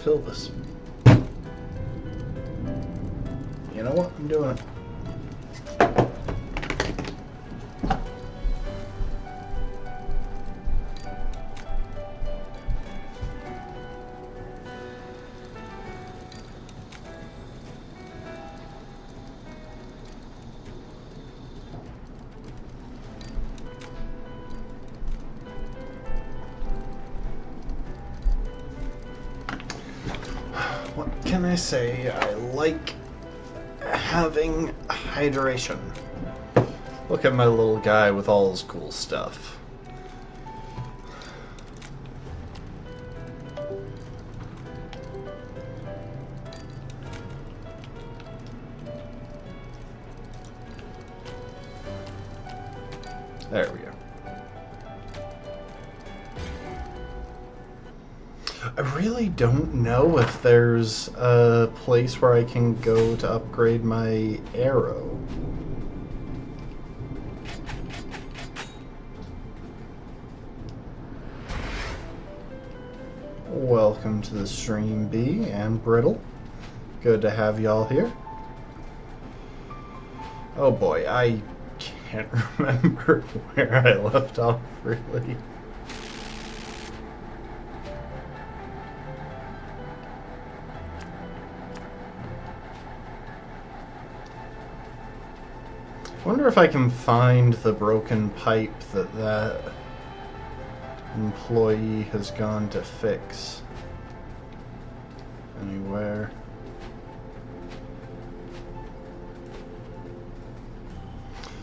fill this. You know what? I'm doing it. What can I say? I like having hydration. Look at my little guy with all his cool stuff. There we go. I really don't know if there's a place where I can go to upgrade my arrow. Welcome to the stream, B and Brittle. Good to have y'all here. Oh boy, I can't remember where I left off, really. I wonder if I can find the broken pipe that employee has gone to fix anywhere.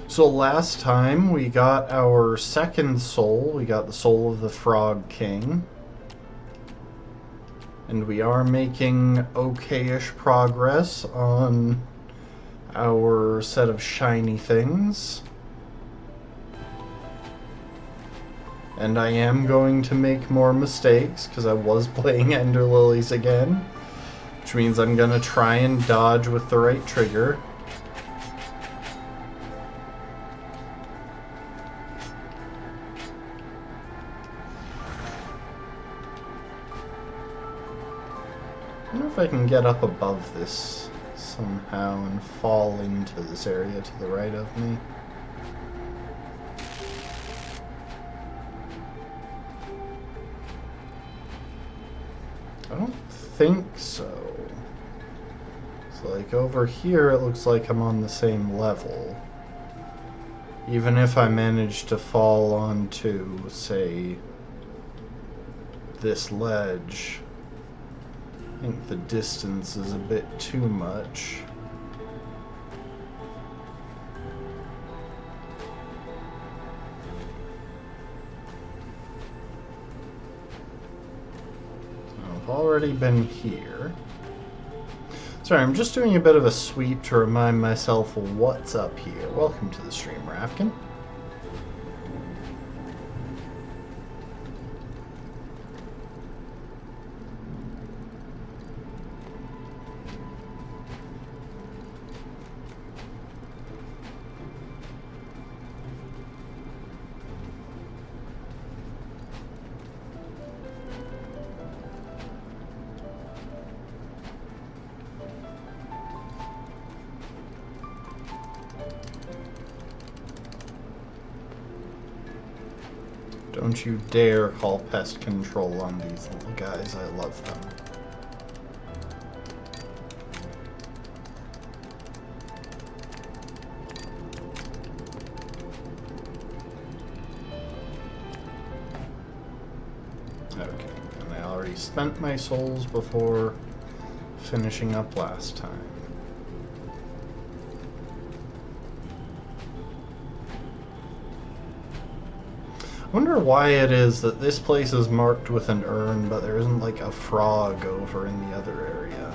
So last time we got our second soul. We got the soul of the Frog King. And we are making okay-ish progress on our set of shiny things. And I am going to make more mistakes because I was playing Ender Lilies again, which means I'm going to try and dodge with the right trigger. I wonder if I can get up above this somehow and fall into this area to the right of me. I don't think so. So like over here it looks like I'm on the same level. Even if I manage to fall onto, say, this ledge, I think the distance is a bit too much. I've already been here. Sorry, I'm just doing a bit of a sweep to remind myself what's up here. Welcome to the stream, Rafkin. Don't you dare call pest control on these little guys. I love them. Okay, and I already spent my souls before finishing up last time. I wonder why it is that this place is marked with an urn, but there isn't like a frog over in the other area.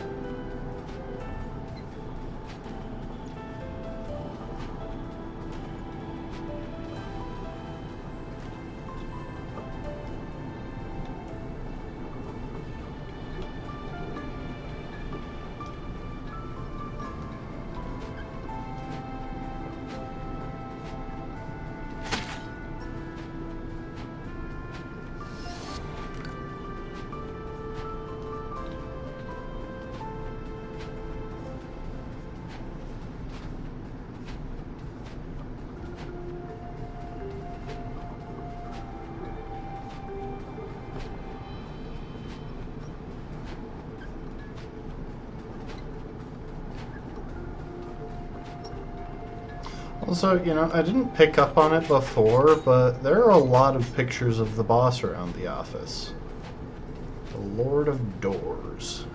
Also, you know, I didn't pick up on it before, but there are a lot of pictures of the boss around the office. The Lord of Doors.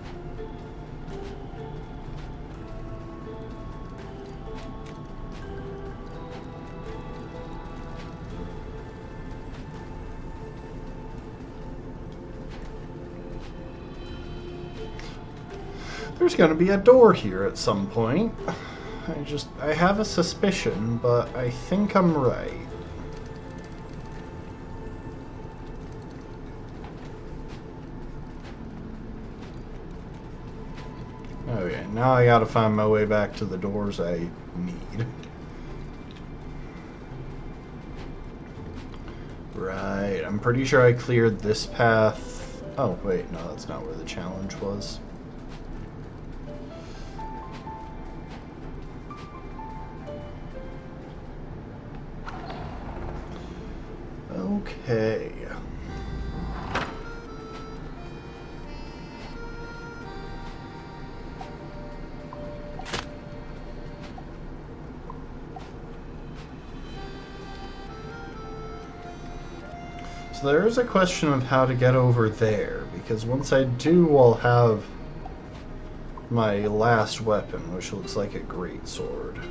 There's going to be a door here at some point. I have a suspicion, but I think I'm right. Okay, now I gotta find my way back to the doors I need. Right, I'm pretty sure I cleared this path. Oh, wait, no, that's not where the challenge was. Okay. So there is a question of how to get over there, because once I do, I'll have my last weapon, which looks like a greatsword.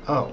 Oh.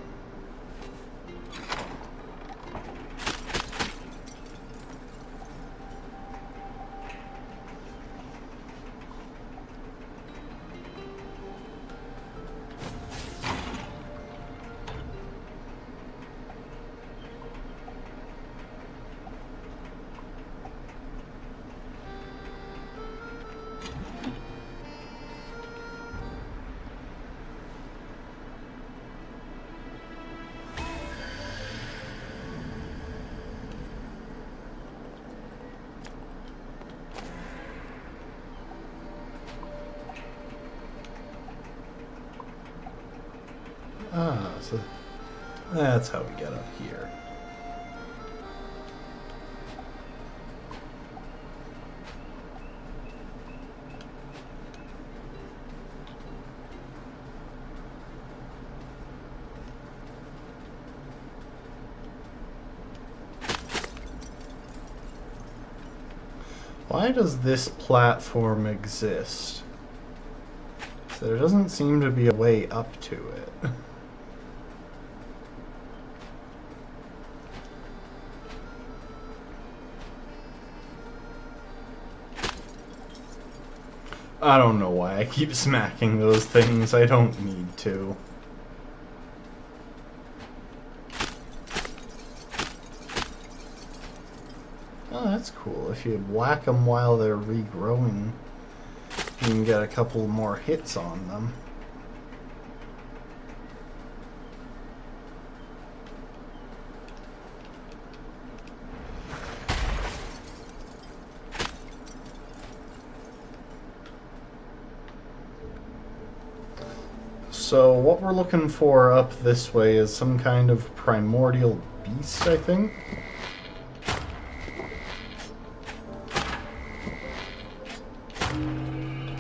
Ah, so that's how we get up here. Why does this platform exist? So there doesn't seem to be a way up to it. I don't know why I keep smacking those things. I don't need to. Oh, that's cool. If you whack them while they're regrowing, you can get a couple more hits on them. So what we're looking for up this way is some kind of primordial beast, I think.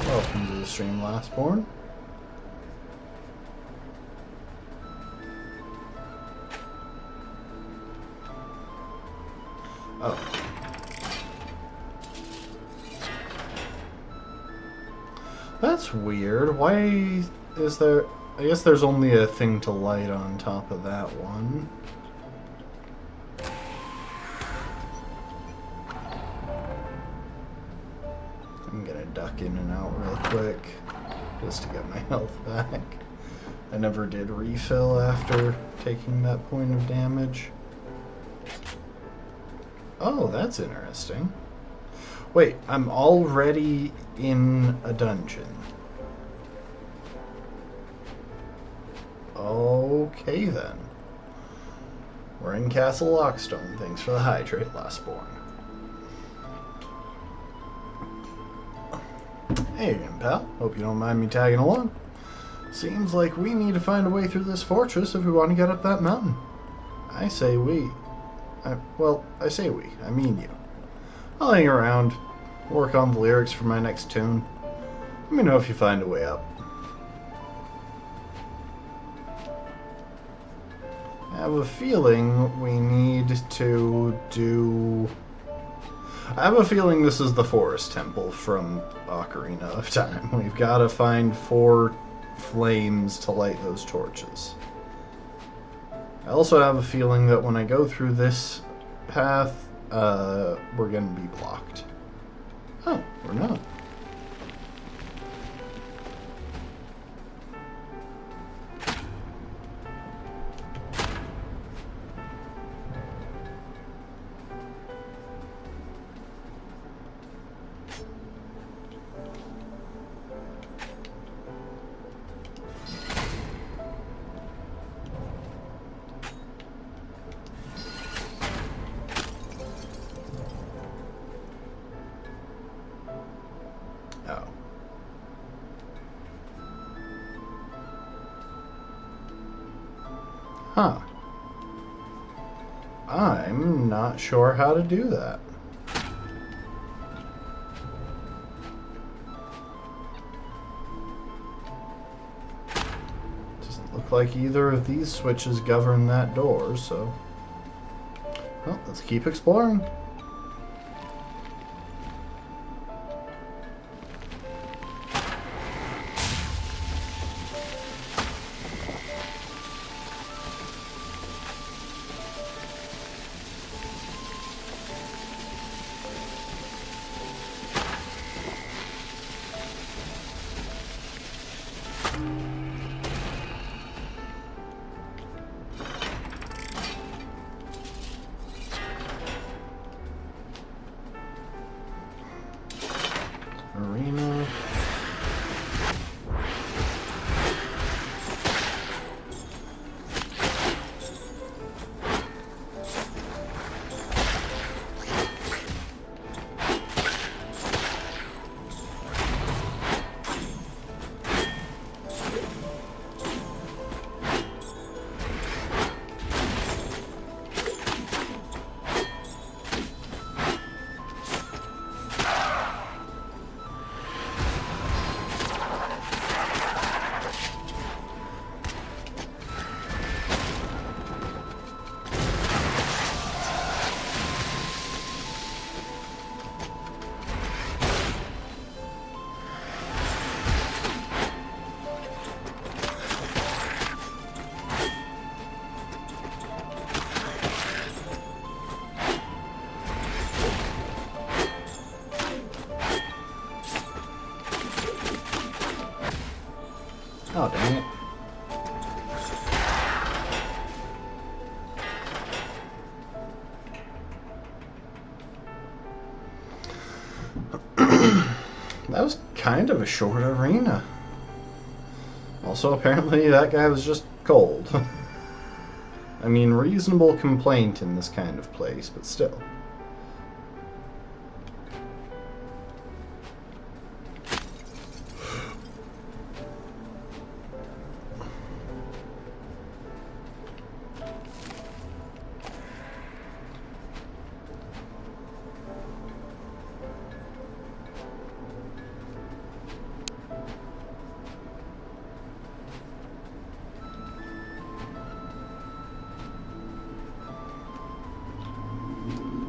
Welcome to the stream, Lastborn. Oh. That's weird. Why is there... I guess there's only a thing to light on top of that one. I'm gonna duck in and out real quick, just to get my health back. I never did refill after taking that point of damage. Oh, that's interesting. Wait, I'm already in a dungeon. Okay then. We're in Castle Lockstone. Thanks for the hydrate, Lastborn. Hey again, pal. Hope you don't mind me tagging along. Seems like we need to find a way through this fortress if we want to get up that mountain. I say we. I say we. I mean you. I'll hang around, work on the lyrics for my next tune. Let me know if you find a way up. I have a feeling we need to do... I have a feeling this is the Forest Temple from Ocarina of Time. We've got to find 4 flames to light those torches. I also have a feeling that when I go through this path, we're going to be blocked. Oh, we're not. Oh. Huh. I'm not sure how to do that. Doesn't look like either of these switches govern that door, so... Well, let's keep exploring. Arena. Oh, dang it. That was kind of a short arena. Also, apparently that guy was just cold. I mean, reasonable complaint in this kind of place, but still.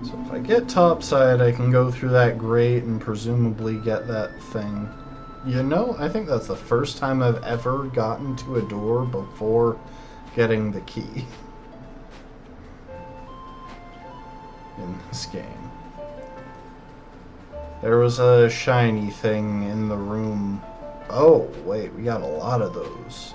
If I get topside, I can go through that grate and presumably get that thing. You know, I think that's the first time I've ever gotten to a door before getting the key in this game. There was a shiny thing in the room. Oh, wait, we got a lot of those.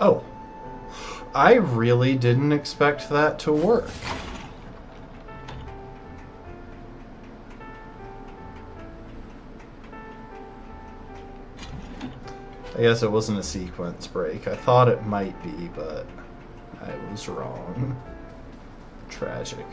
Oh. I really didn't expect that to work. I guess it wasn't a sequence break. I thought it might be, but I was wrong. Tragic.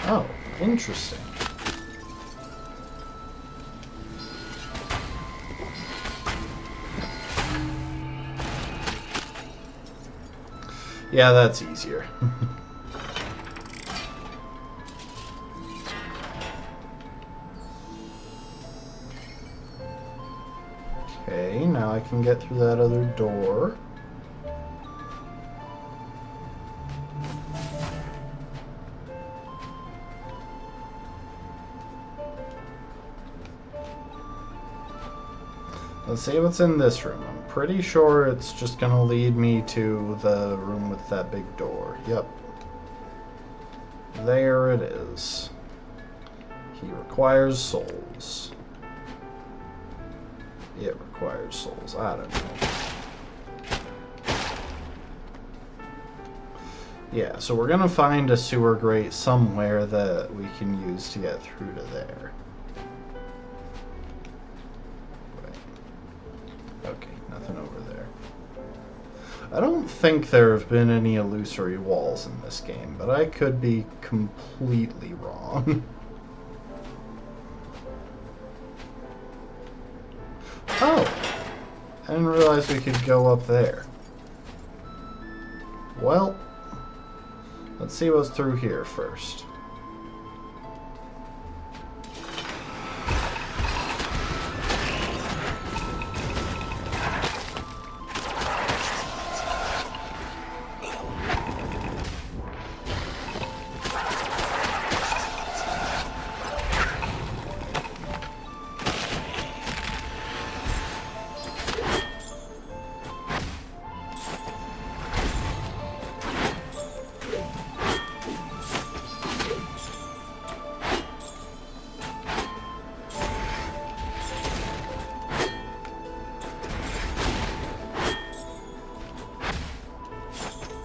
Oh, interesting. Yeah, that's easier. Okay, now I can get through that other door. Let's see what's in this room. I'm pretty sure it's just gonna lead me to the room with that big door. Yep. There it is. He requires souls. It requires souls. I don't know. Yeah, so we're gonna find a sewer grate somewhere that we can use to get through to there. Okay, nothing over there. I don't think there have been any illusory walls in this game, but I could be completely wrong. Oh! I didn't realize we could go up there. Well, let's see what's through here first.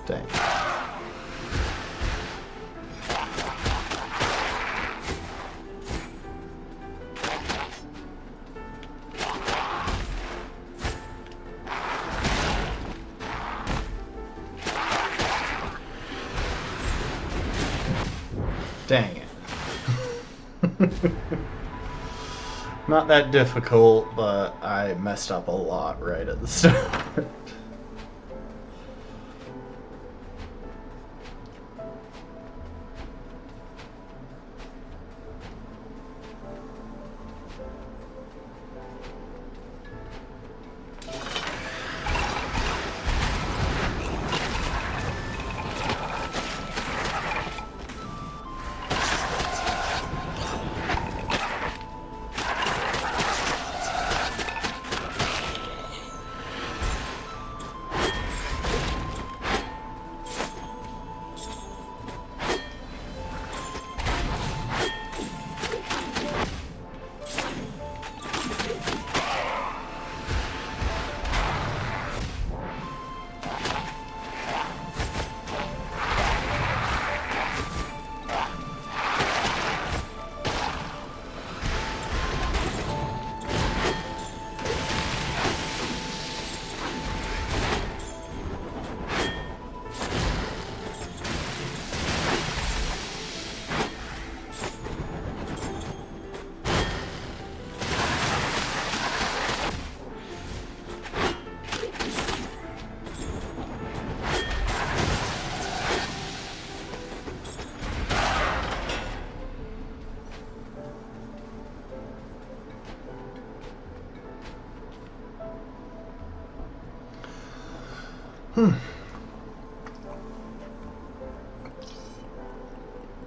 Dang. Dang it. Not that difficult, but I messed up a lot right at the start.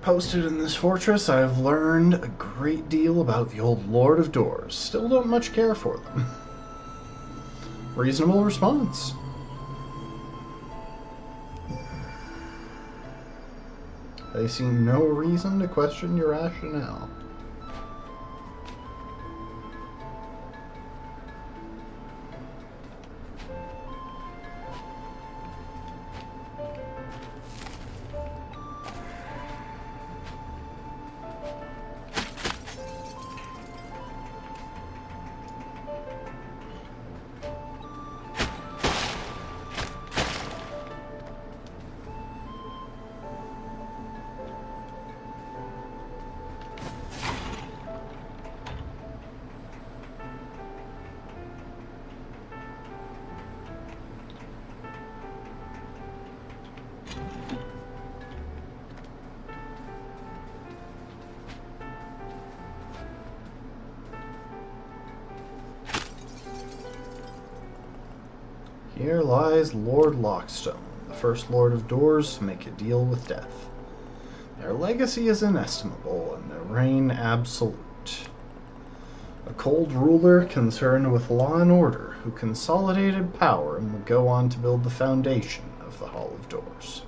posted in this fortress, I have learned a great deal about the old Lord of Doors. Still don't much care for them. Reasonable response. I see no reason to question your rationale. Here lies Lord Lockstone, the first Lord of Doors to make a deal with death. Their legacy is inestimable, and their reign absolute. A cold ruler concerned with law and order, who consolidated power and would go on to build the foundation of the Hall of Doors.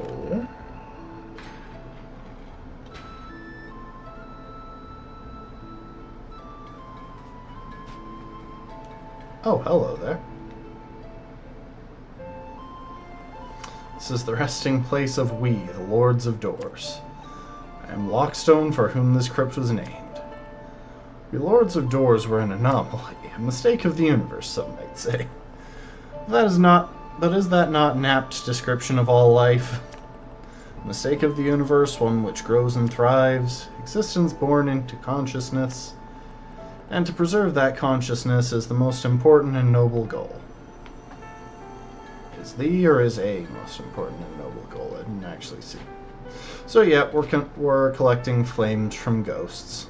Oh. Oh, hello there. This is the resting place of we, the Lords of Doors. I am Lockstone, for whom this crypt was named. We Lords of Doors were an anomaly, a mistake of the universe, some might say. But is that not an apt description of all life? A mistake of the universe, one which grows and thrives, existence born into consciousness, and to preserve that consciousness is the most important and noble goal. Is the or is a most important and noble goal? I didn't actually see. So yeah, we're collecting flames from ghosts.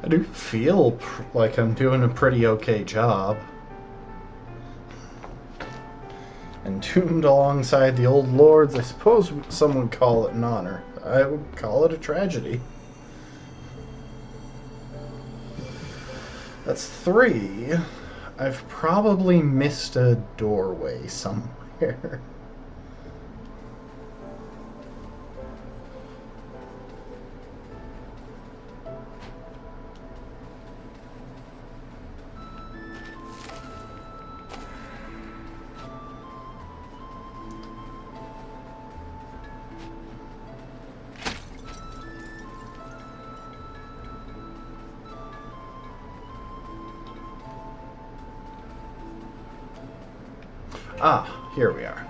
I do feel like I'm doing a pretty okay job. Entombed alongside the old lords, I suppose some would call it an honor. I would call it a tragedy. That's 3. I've probably missed a doorway somewhere. Ah, here we are.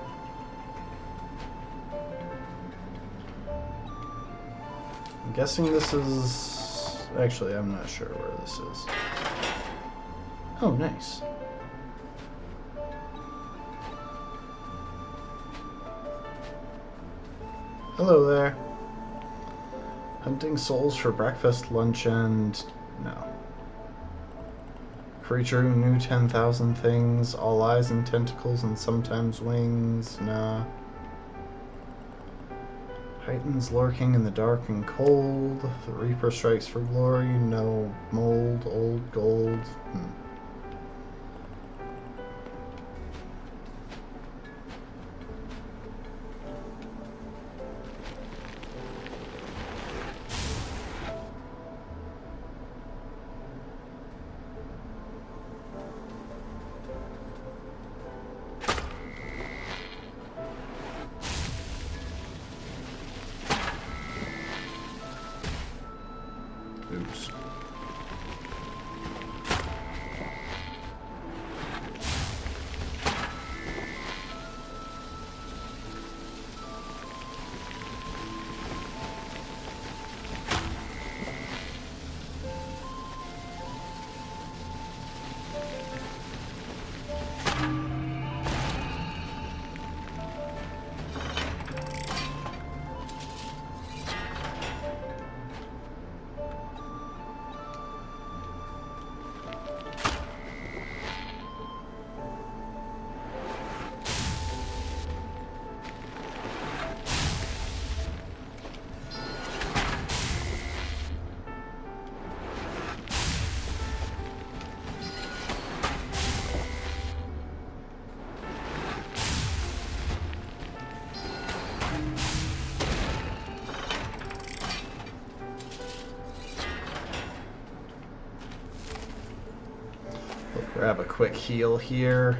I'm guessing this is... Actually, I'm not sure where this is. Oh, nice. Hello there. Hunting souls for breakfast, lunch, and... no. Creature who knew 10,000 things, all eyes and tentacles and sometimes wings. Nah. Heightens lurking in the dark and cold. The Reaper strikes for glory. No mold, old gold. Oops. We'll grab a quick heal here.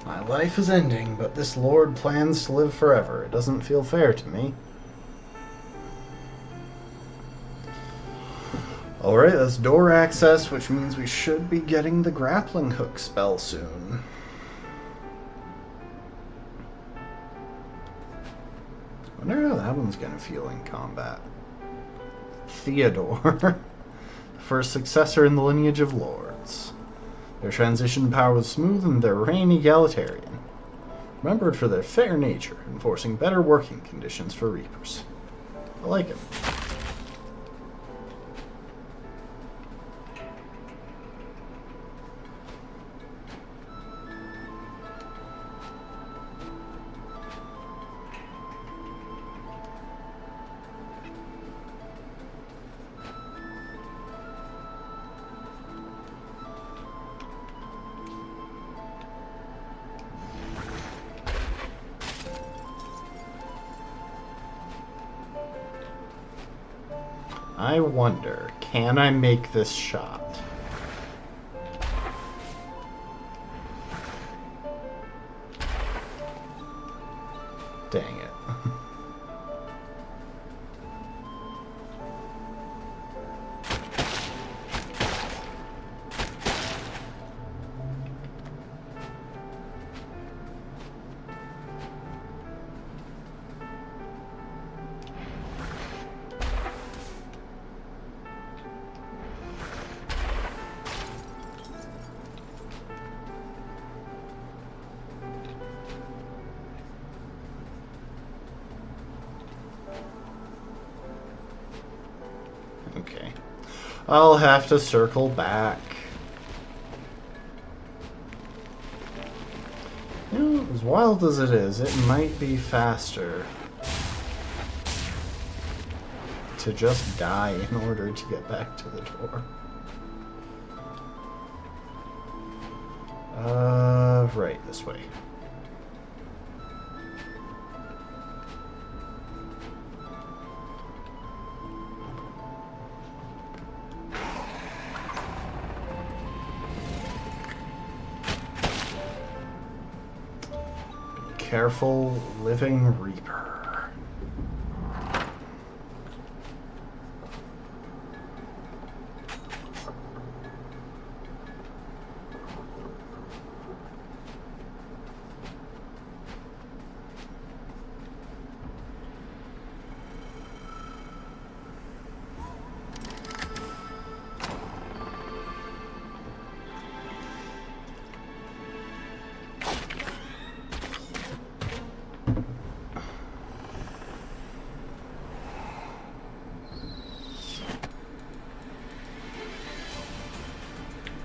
My life is ending, but this lord plans to live forever. It doesn't feel fair to me. Alright, that's door access, which means we should be getting the grappling hook spell soon. I wonder how that one's gonna feel in combat. Theodore. First successor in the lineage of lords. Their transition power was smooth and their reign egalitarian. Remembered for their fair nature, enforcing better working conditions for Reapers. I like it. I wonder, can I make this shot? Dang it. Okay. I'll have to circle back. You know, as wild as it is, it might be faster to just die in order to get back to the door. Right, this way. careful, living Reaper.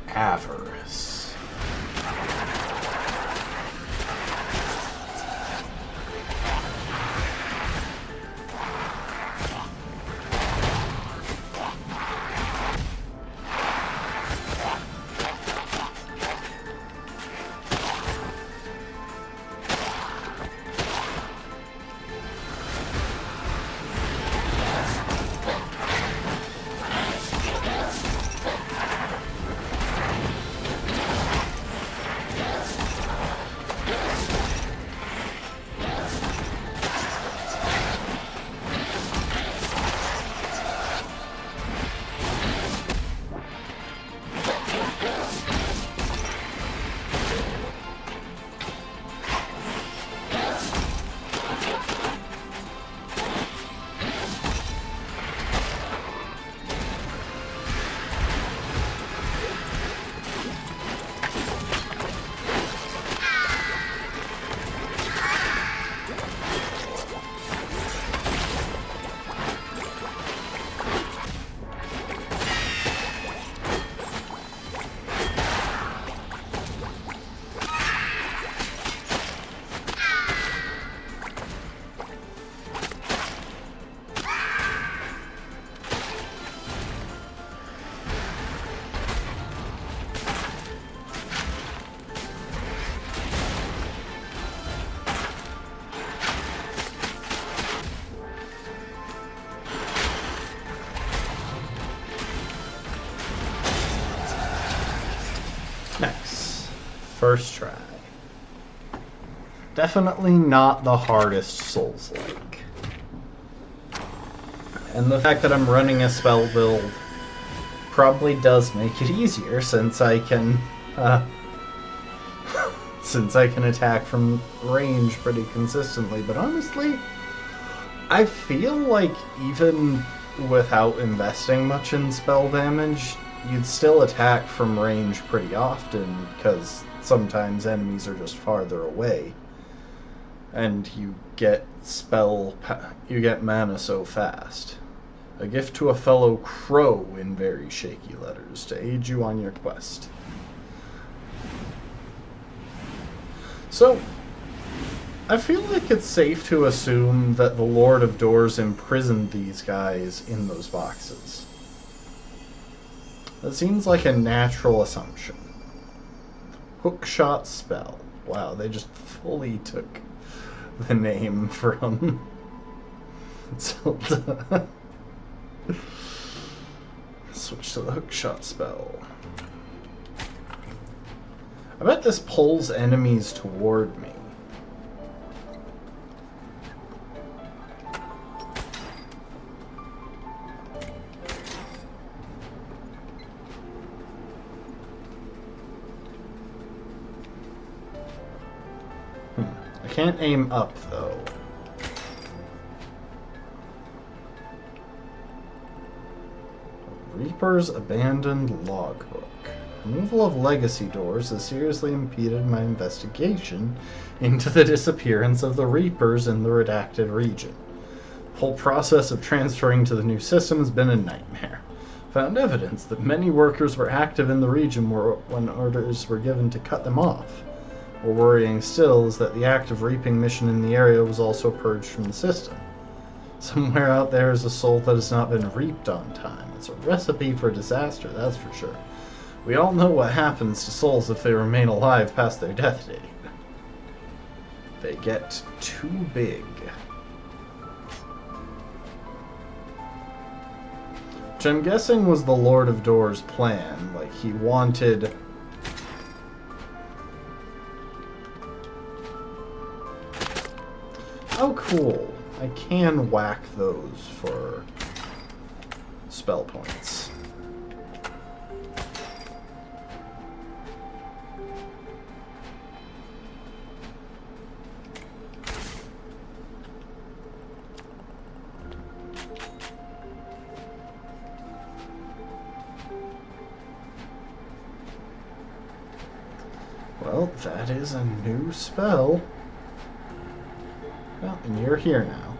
Avarice. Nice. First try. Definitely not the hardest Souls-like. And the fact that I'm running a spell build probably does make it easier since I can attack from range pretty consistently. But honestly, I feel like even without investing much in spell damage, you'd still attack from range pretty often, because sometimes enemies are just farther away. And you get mana so fast. A gift to a fellow crow in very shaky letters to aid you on your quest. So, I feel like it's safe to assume that the Lord of Doors imprisoned these guys in those boxes. That seems like a natural assumption. Hookshot spell. Wow, they just fully took the name from Zelda. Switch to the hookshot spell. I bet this pulls enemies toward me. I can't aim up, though. Reaper's abandoned logbook. Removal of legacy doors has seriously impeded my investigation into the disappearance of the Reapers in the redacted region. The whole process of transferring to the new system has been a nightmare. Found evidence that many workers were active in the region when orders were given to cut them off. More worrying still is that the active reaping mission in the area was also purged from the system. Somewhere out there is a soul that has not been reaped on time. It's a recipe for disaster, that's for sure. We all know what happens to souls if they remain alive past their death date. They get too big. Which I'm guessing was the Lord of Doors' plan. Like, he wanted Oh, cool. I can whack those for spell points. Well, that is a new spell. Well, and you're here now.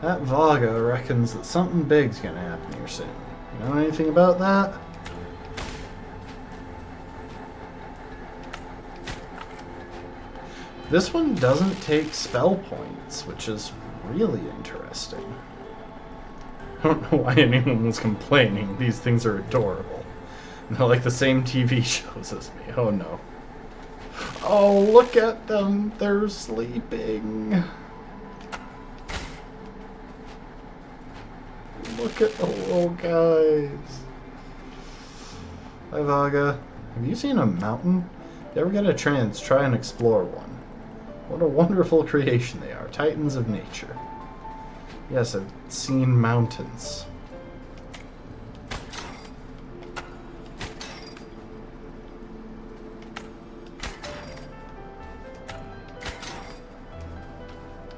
That Vaga reckons that something big's gonna happen here soon. You know anything about that? This one doesn't take spell points, which is really interesting. I don't know why anyone was complaining. These things are adorable. They're like the same TV shows as me. Oh no. Oh, look at them. They're sleeping. Look at the little guys. Hi, Vaga. Have you seen a mountain? If you ever get a chance, try and explore one. What a wonderful creation they are. Titans of nature. Yes, I've seen mountains.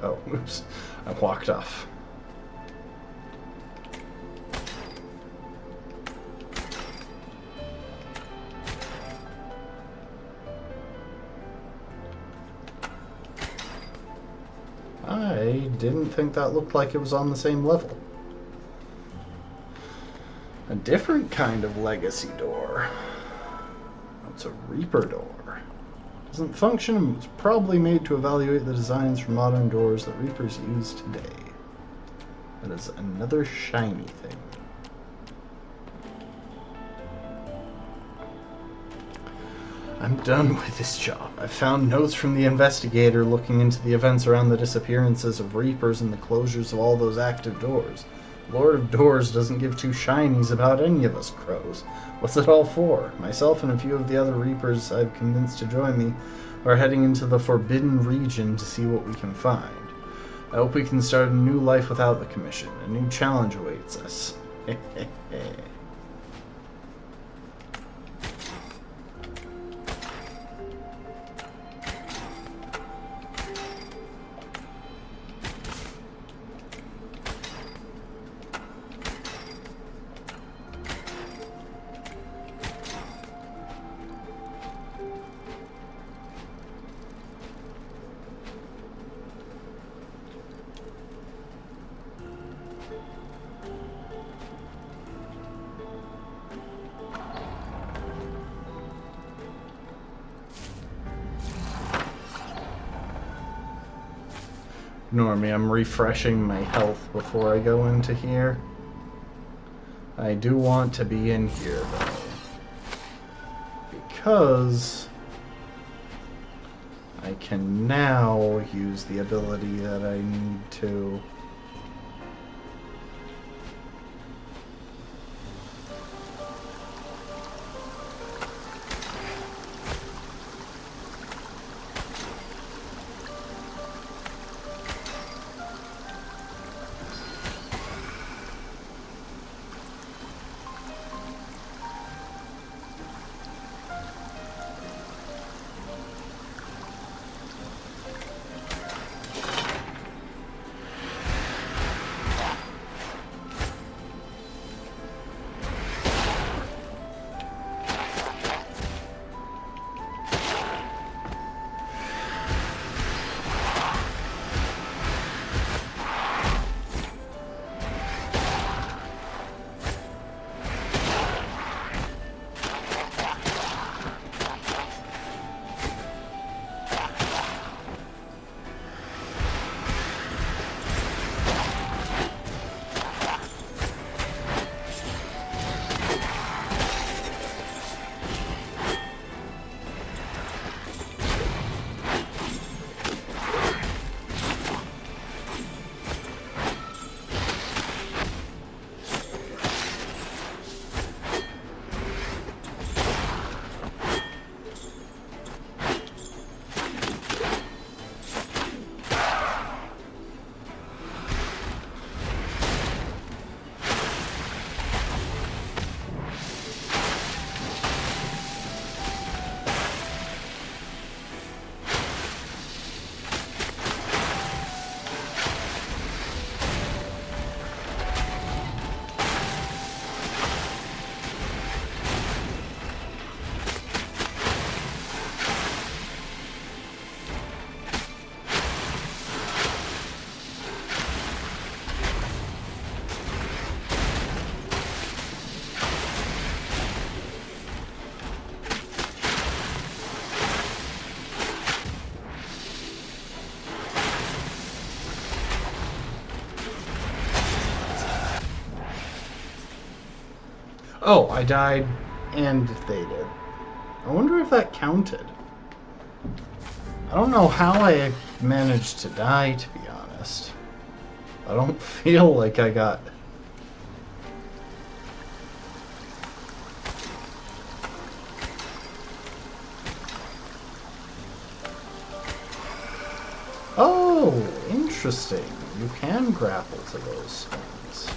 Oh, oops. I walked off. I didn't think that looked like it was on the same level. A different kind of legacy door. It's a Reaper door. Doesn't function and was probably made to evaluate the designs for modern doors that Reapers use today. That is another shiny thing. I'm done with this job. I've found notes from the investigator looking into the events around the disappearances of Reapers and the closures of all those active doors. Lord of Doors doesn't give two shinies about any of us crows. What's it all for? Myself and a few of the other Reapers I've convinced to join me are heading into the Forbidden Region to see what we can find. I hope we can start a new life without the Commission. A new challenge awaits us. Ignore me, I'm refreshing my health before I go into here. I do want to be in here, though. Because I can now use the ability that I need to. Oh, I died and they did. I wonder if that counted. I don't know how I managed to die, to be honest. I don't feel like I got... Oh, interesting. You can grapple to those things.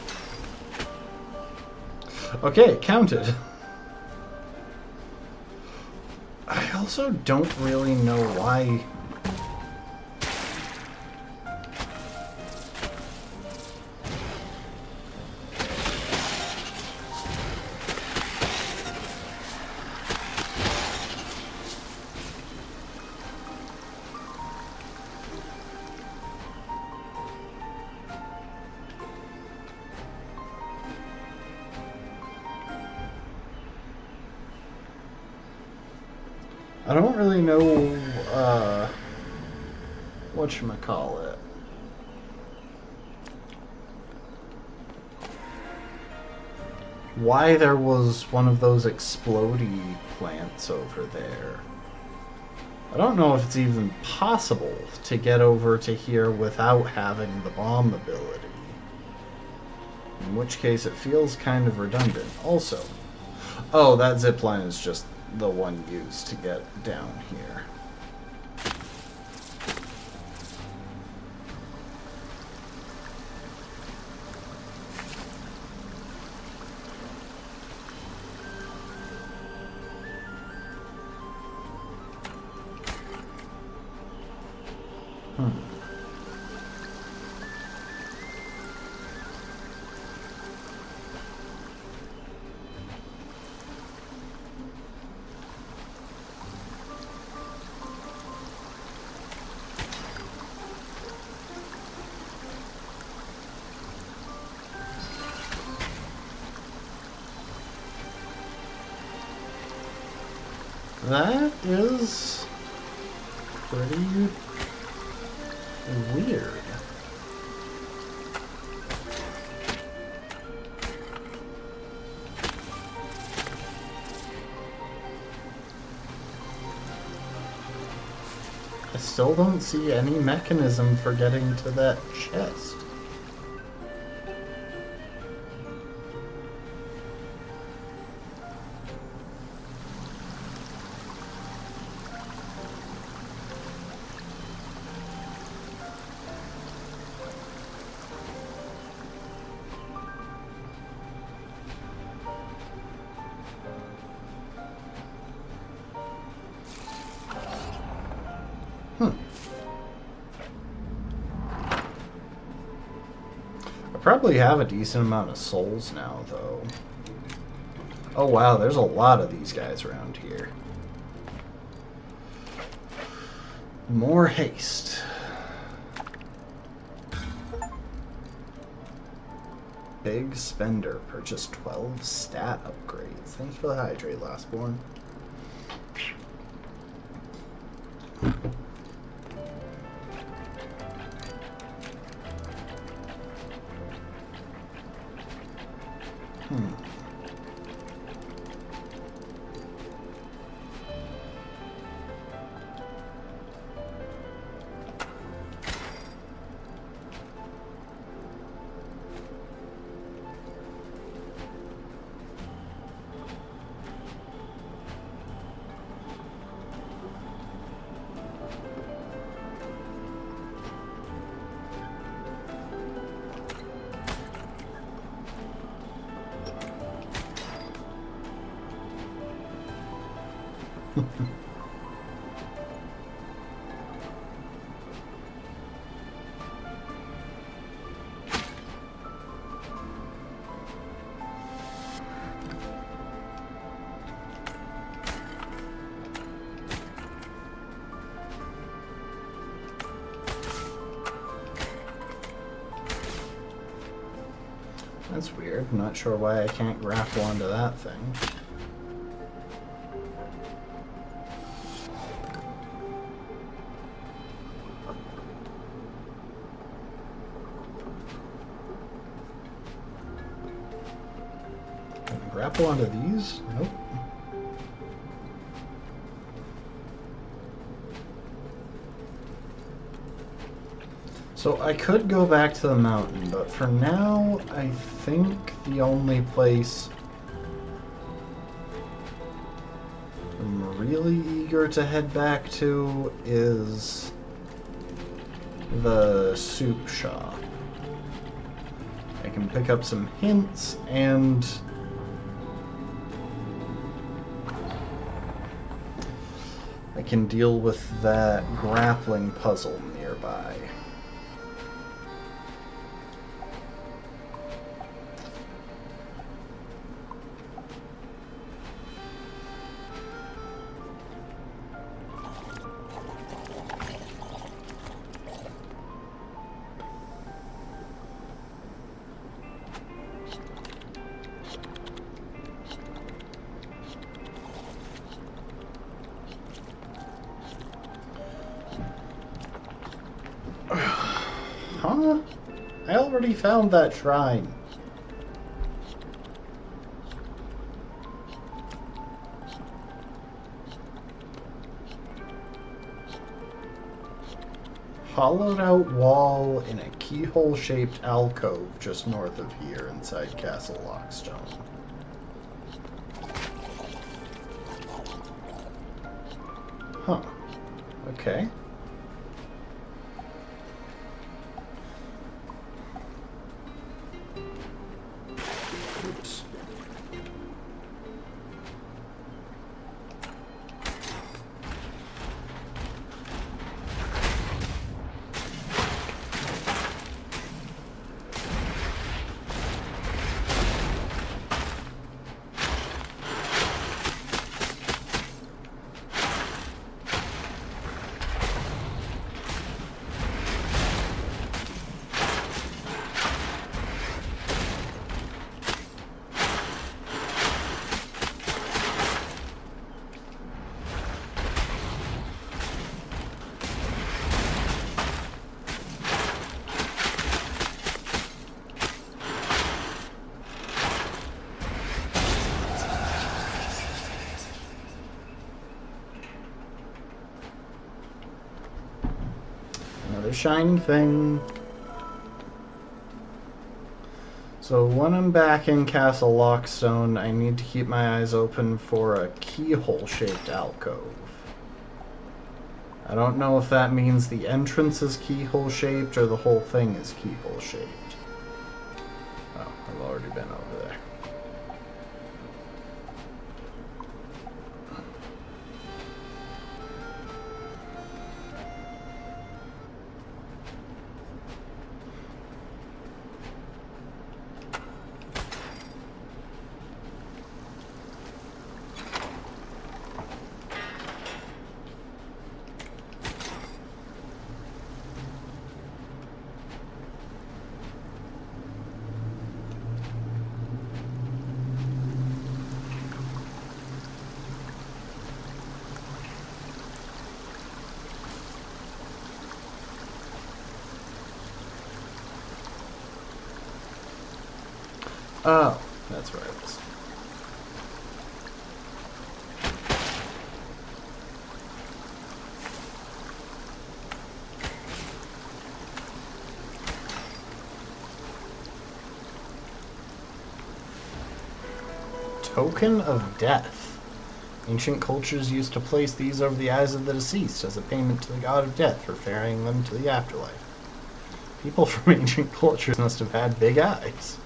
Okay, it counted. I also don't really know why... I don't really know, whatchamacallit. Why there was one of those explodey plants over there. I don't know if it's even possible to get over to here without having the bomb ability. In which case it feels kind of redundant. Also, oh, that zipline is just the one used to get down here. That is pretty weird. I still don't see any mechanism for getting to that chest. Probably have a decent amount of souls now, though. Oh wow, there's a lot of these guys around here. More haste. Big spender. Purchased 12 stat upgrades. Thanks for the hydrate, Lastborn. That's weird. I'm not sure why I can't grapple onto that thing. grapple onto these? Nope. So I could go back to the mountain, but for now, I think the only place I'm really eager to head back to is the soup shop. I can pick up some hints and I can deal with that grappling puzzle nearby. Huh? I already found that shrine. Hollowed out wall in a keyhole-shaped alcove just north of here inside Castle Lockstone. Huh. Okay. Oops. Another shiny thing. So when I'm back in Castle Lockstone, I need to keep my eyes open for a keyhole-shaped alcove. I don't know if that means the entrance is keyhole-shaped or the whole thing is keyhole-shaped. Oh, I've already been over there. Oh, that's where I was. Token of Death. Ancient cultures used to place these over the eyes of the deceased as a payment to the god of death for ferrying them to the afterlife. People from ancient cultures must have had big eyes.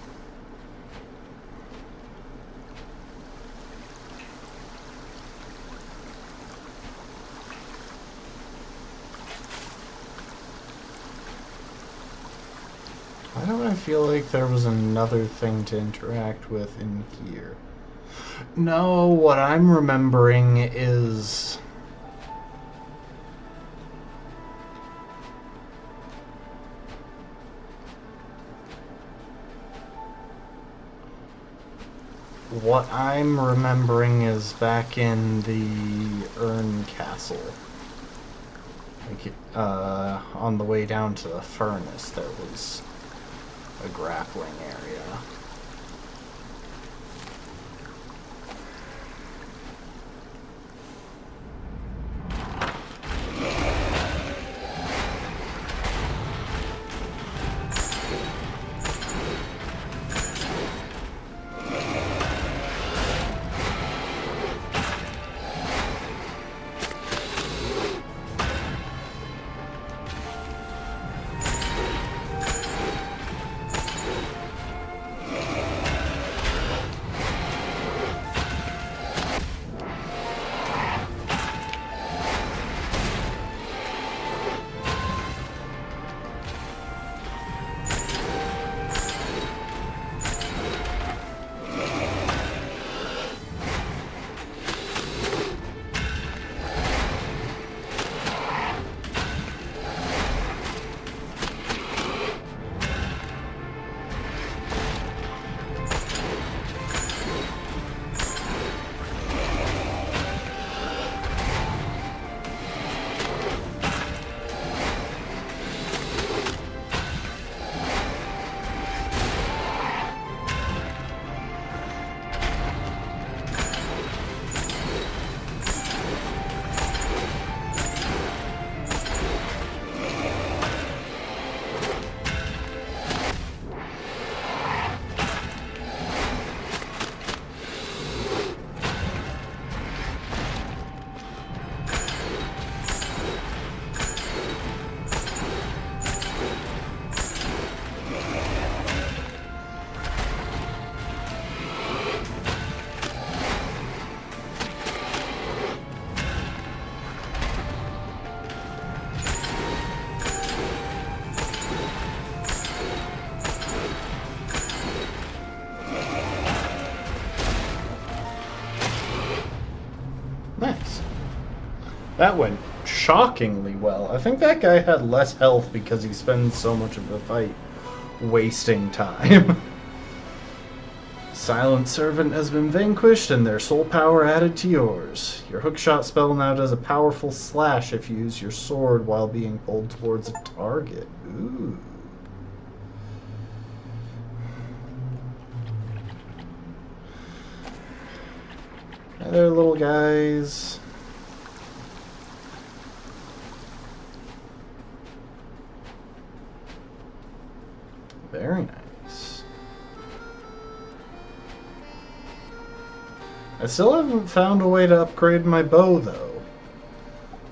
Why do I feel like there was another thing to interact with in here? No, what I'm remembering is... What I'm remembering is back in the Urn Castle. Like, on the way down to the furnace, there was a grappling area. That went shockingly well. I think that guy had less health because he spends so much of the fight wasting time. Silent Servant has been vanquished and their soul power added to yours. Your hookshot spell now does a powerful slash if you use your sword while being pulled towards a target. Ooh. Hi there, little guys. Very nice. I still haven't found a way to upgrade my bow, though.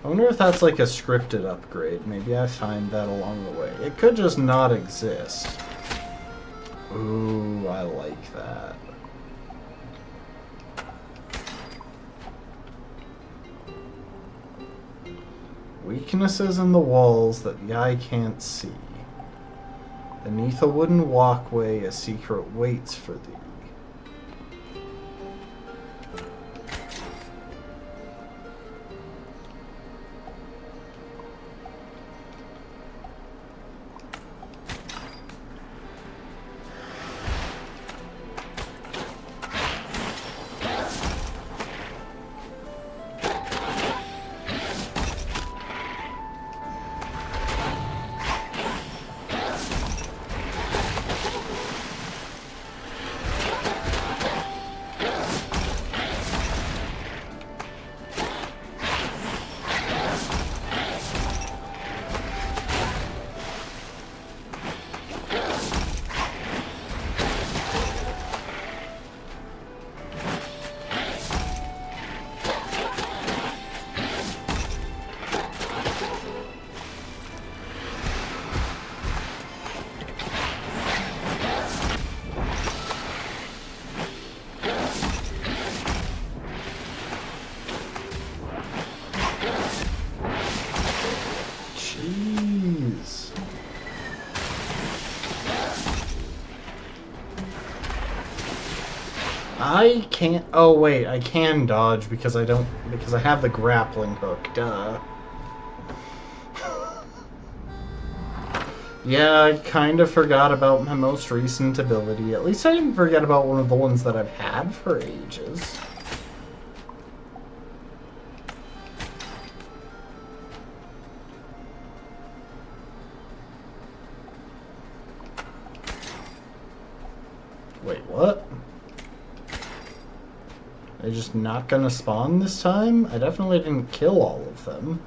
I wonder if that's like a scripted upgrade. Maybe I find that along the way. It could just not exist. Ooh, I like that. Weaknesses in the walls that the eye can't see. Beneath a wooden walkway, a secret waits for thee. I can't. Oh wait, I can dodge because I don't. Because I have the grappling hook. Duh. Yeah, I kind of forgot about my most recent ability. At least I didn't forget about one of the ones that I've had for ages. Wait, what? They're just not gonna spawn this time? I definitely didn't kill all of them.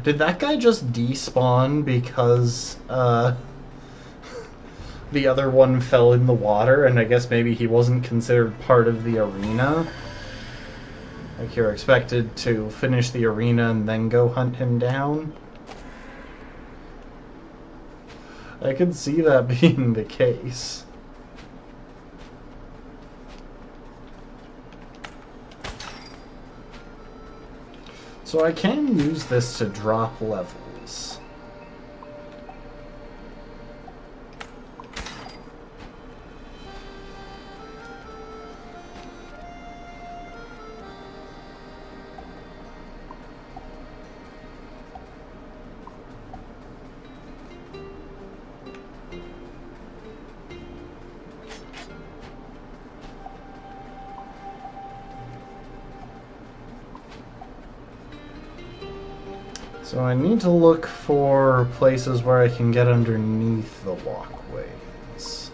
Did that guy just despawn because, the other one fell in the water, and I guess maybe he wasn't considered part of the arena? Like, you're expected to finish the arena and then go hunt him down? I could see that being the case. So I can use this to drop levels. So I need to look for places where I can get underneath the walkways.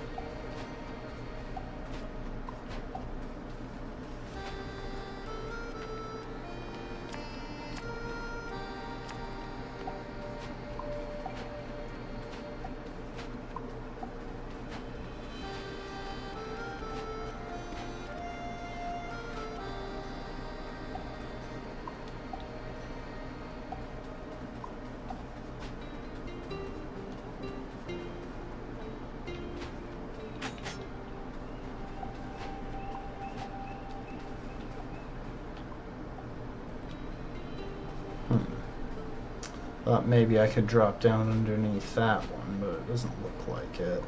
Thought maybe I could drop down underneath that one, but it doesn't look like it.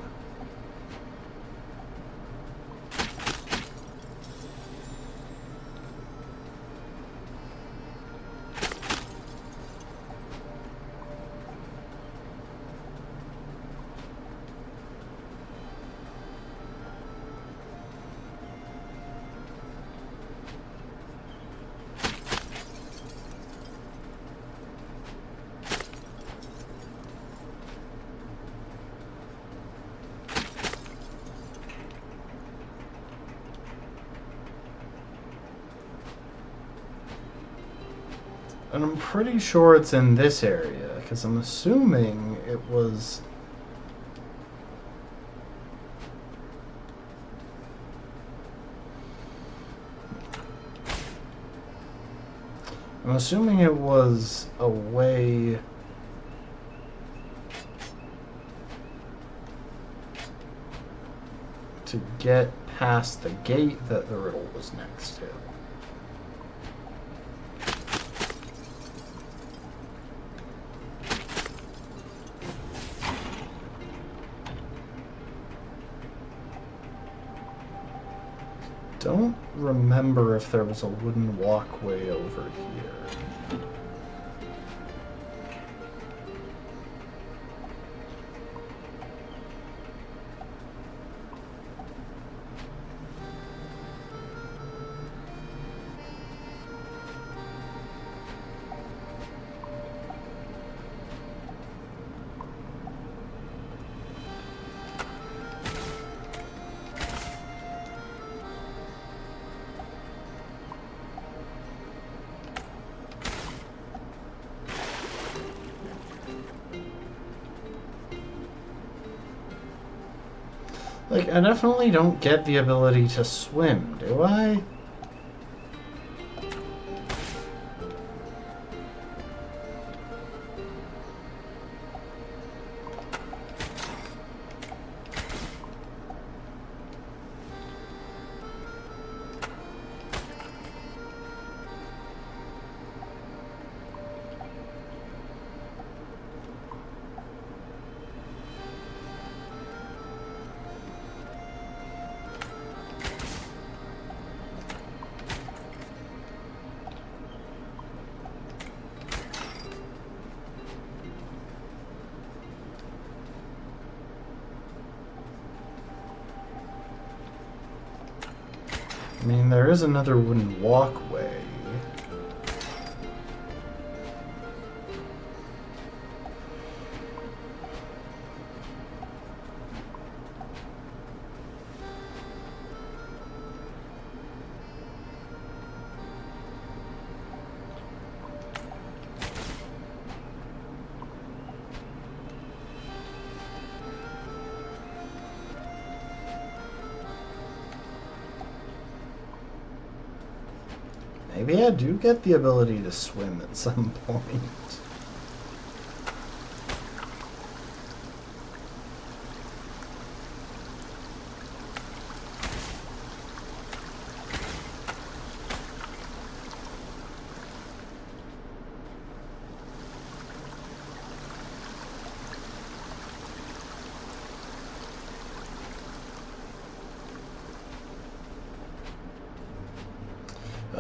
And I'm pretty sure it's in this area, because I'm assuming it was... I'm assuming it was a way... to get past the gate that the riddle was next to. Don't remember if there was a wooden walkway over here. Like, I definitely don't get the ability to swim, do I? I mean, there is another wooden walkway. Maybe I do get the ability to swim at some point.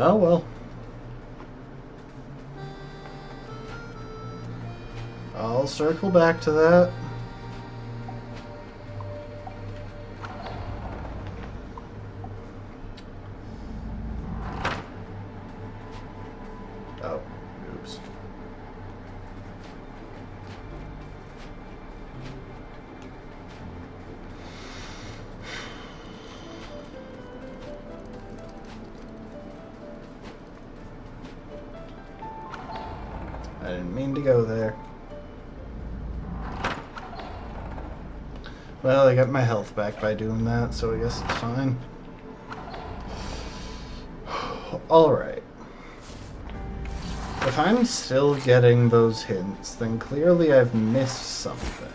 Oh well. I'll circle back to that. Oh, oops. I didn't mean to go there. Well, I got my health back by doing that, so I guess it's fine. Alright. If I'm still getting those hints, then clearly I've missed something.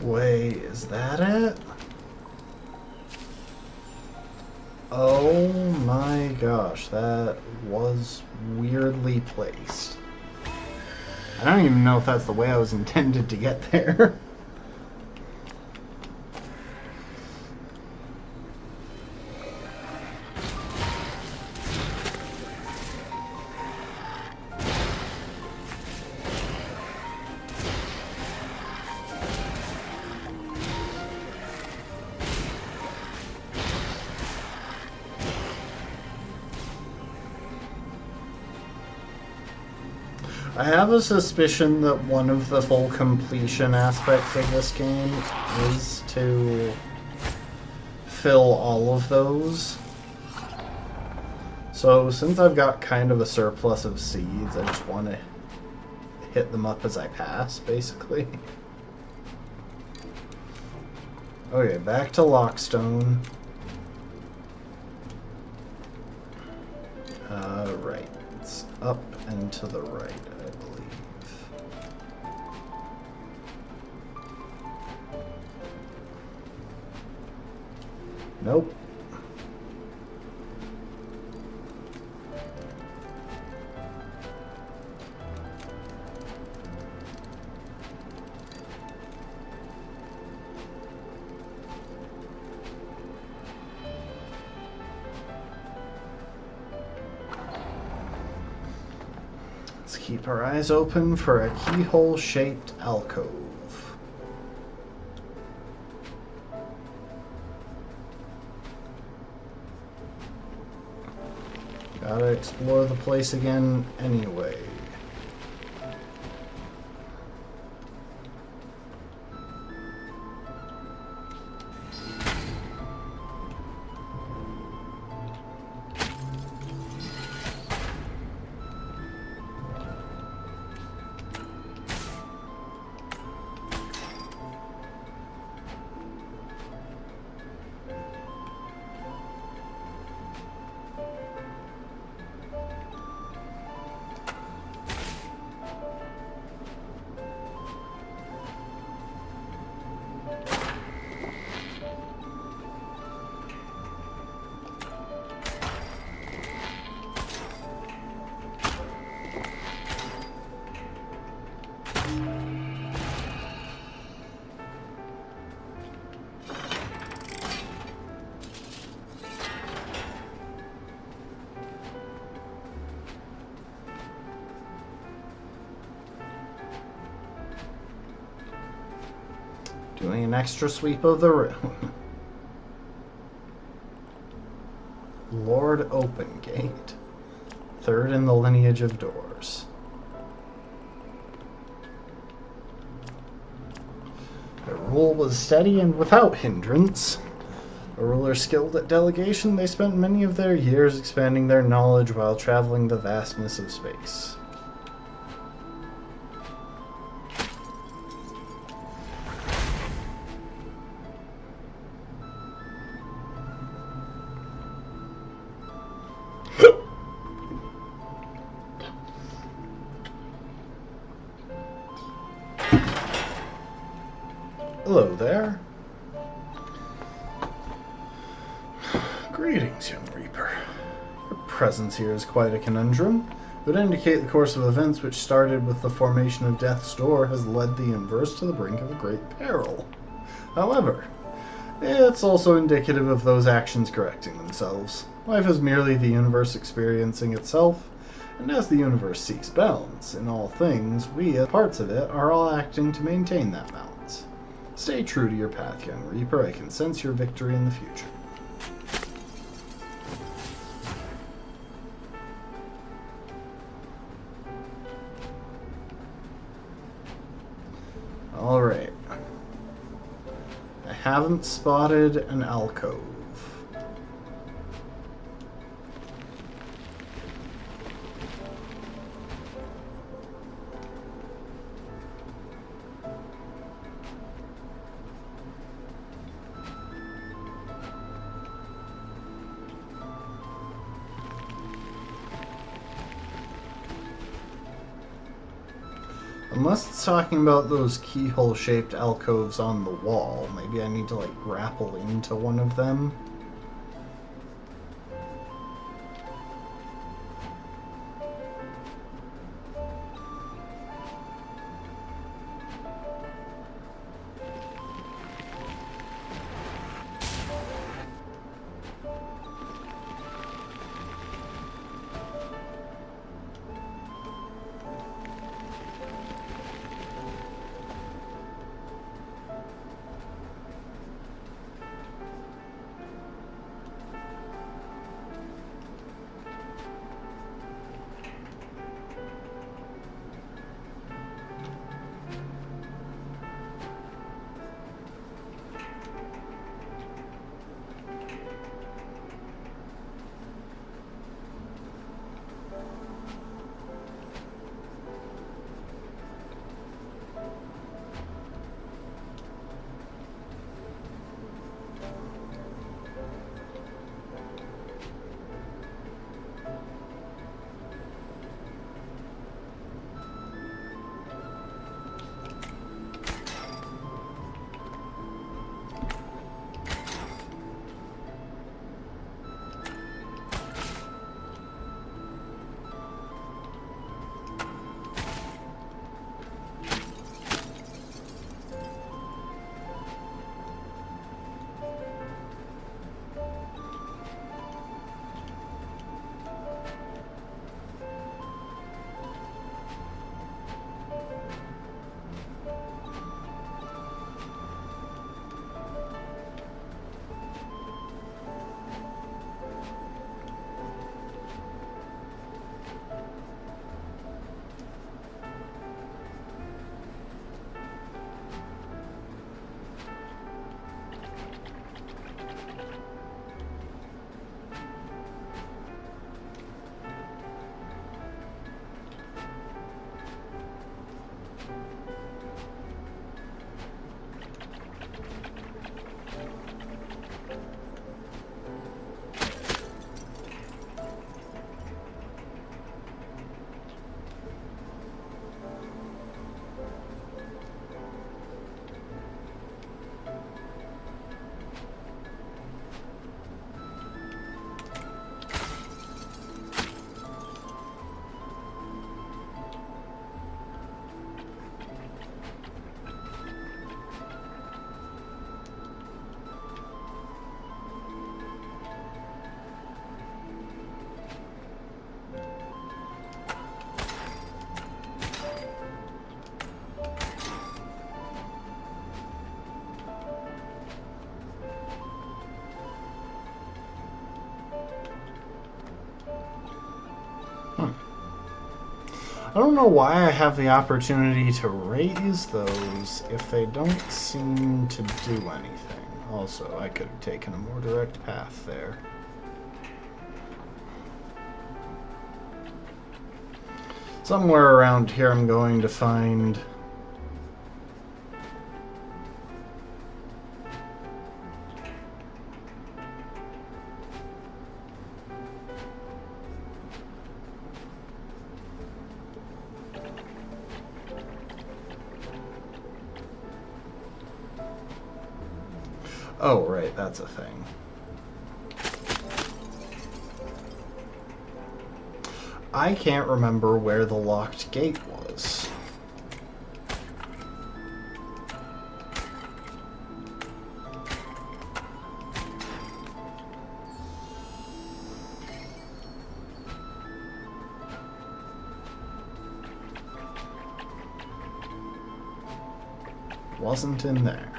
Wait, is that it? Oh my gosh, that was weirdly placed. I don't even know if that's the way I was intended to get there. I have a suspicion that one of the full completion aspects of this game is to fill all of those. So since I've got kind of a surplus of seeds, I just want to hit them up as I pass, basically. Okay, back to Lockstone. Right. It's up and to the right, I believe. Nope. Let's keep our eyes open for a keyhole-shaped alcove. Gotta explore the place again anyway. Doing an extra sweep of the room. Lord Opengate. Third in the lineage of doors. Their rule was steady and without hindrance. A ruler skilled at delegation, they spent many of their years expanding their knowledge while traveling the vastness of space. Hello there. Greetings, young Reaper. Your presence here is quite a conundrum. It would indicate the course of events which started with the formation of Death's Door has led the universe to the brink of a great peril. However, it's also indicative of those actions correcting themselves. Life is merely the universe experiencing itself, and as the universe seeks balance in all things, we, as parts of it, are all acting to maintain that balance. Stay true to your path, young Reaper. I can sense your victory in the future. Alright. I haven't spotted an alcove. Unless it's talking about those keyhole-shaped alcoves on the wall, maybe I need to, like, grapple into one of them. I don't know why I have the opportunity to raise those if they don't seem to do anything. Also, I could have taken a more direct path there. Somewhere around here I'm going to find... Oh, right, that's a thing. I can't remember where the locked gate was. Wasn't in there.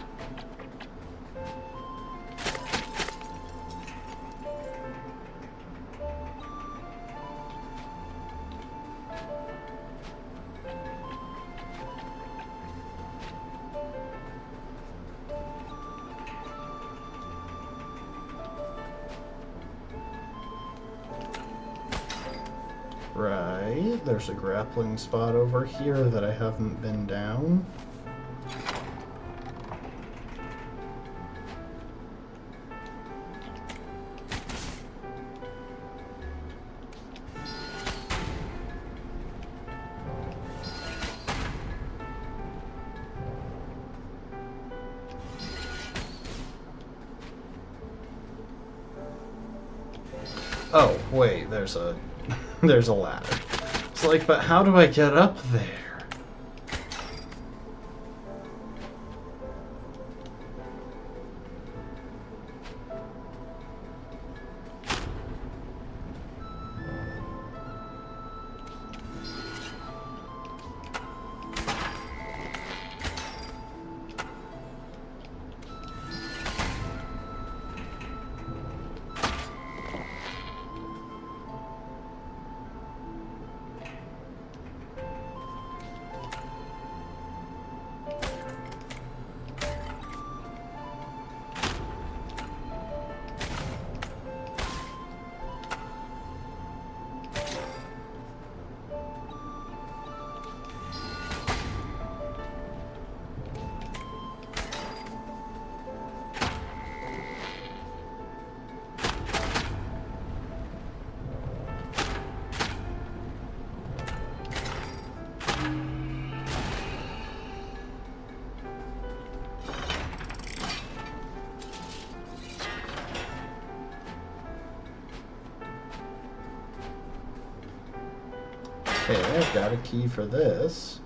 Right, there's a grappling spot over here that I haven't been down. Oh, wait, there's a there's a ladder. It's like, but how do I get up there? Okay, I've got a key for this.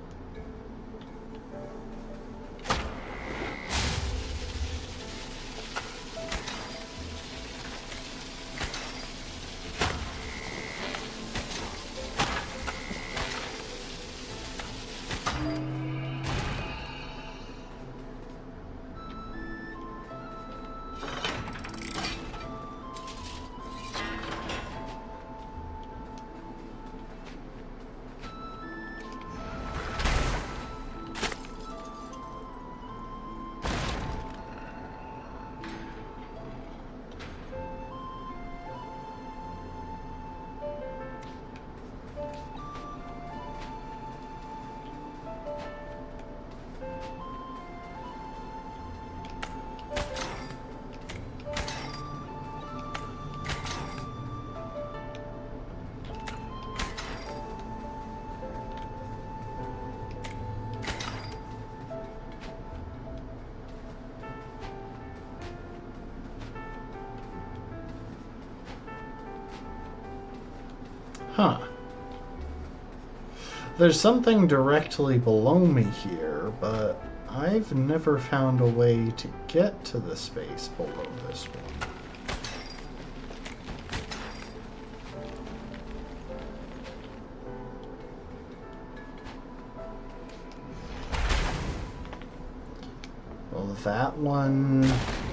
Huh. There's something directly below me here, but I've never found a way to get to the space below this one. Well, that one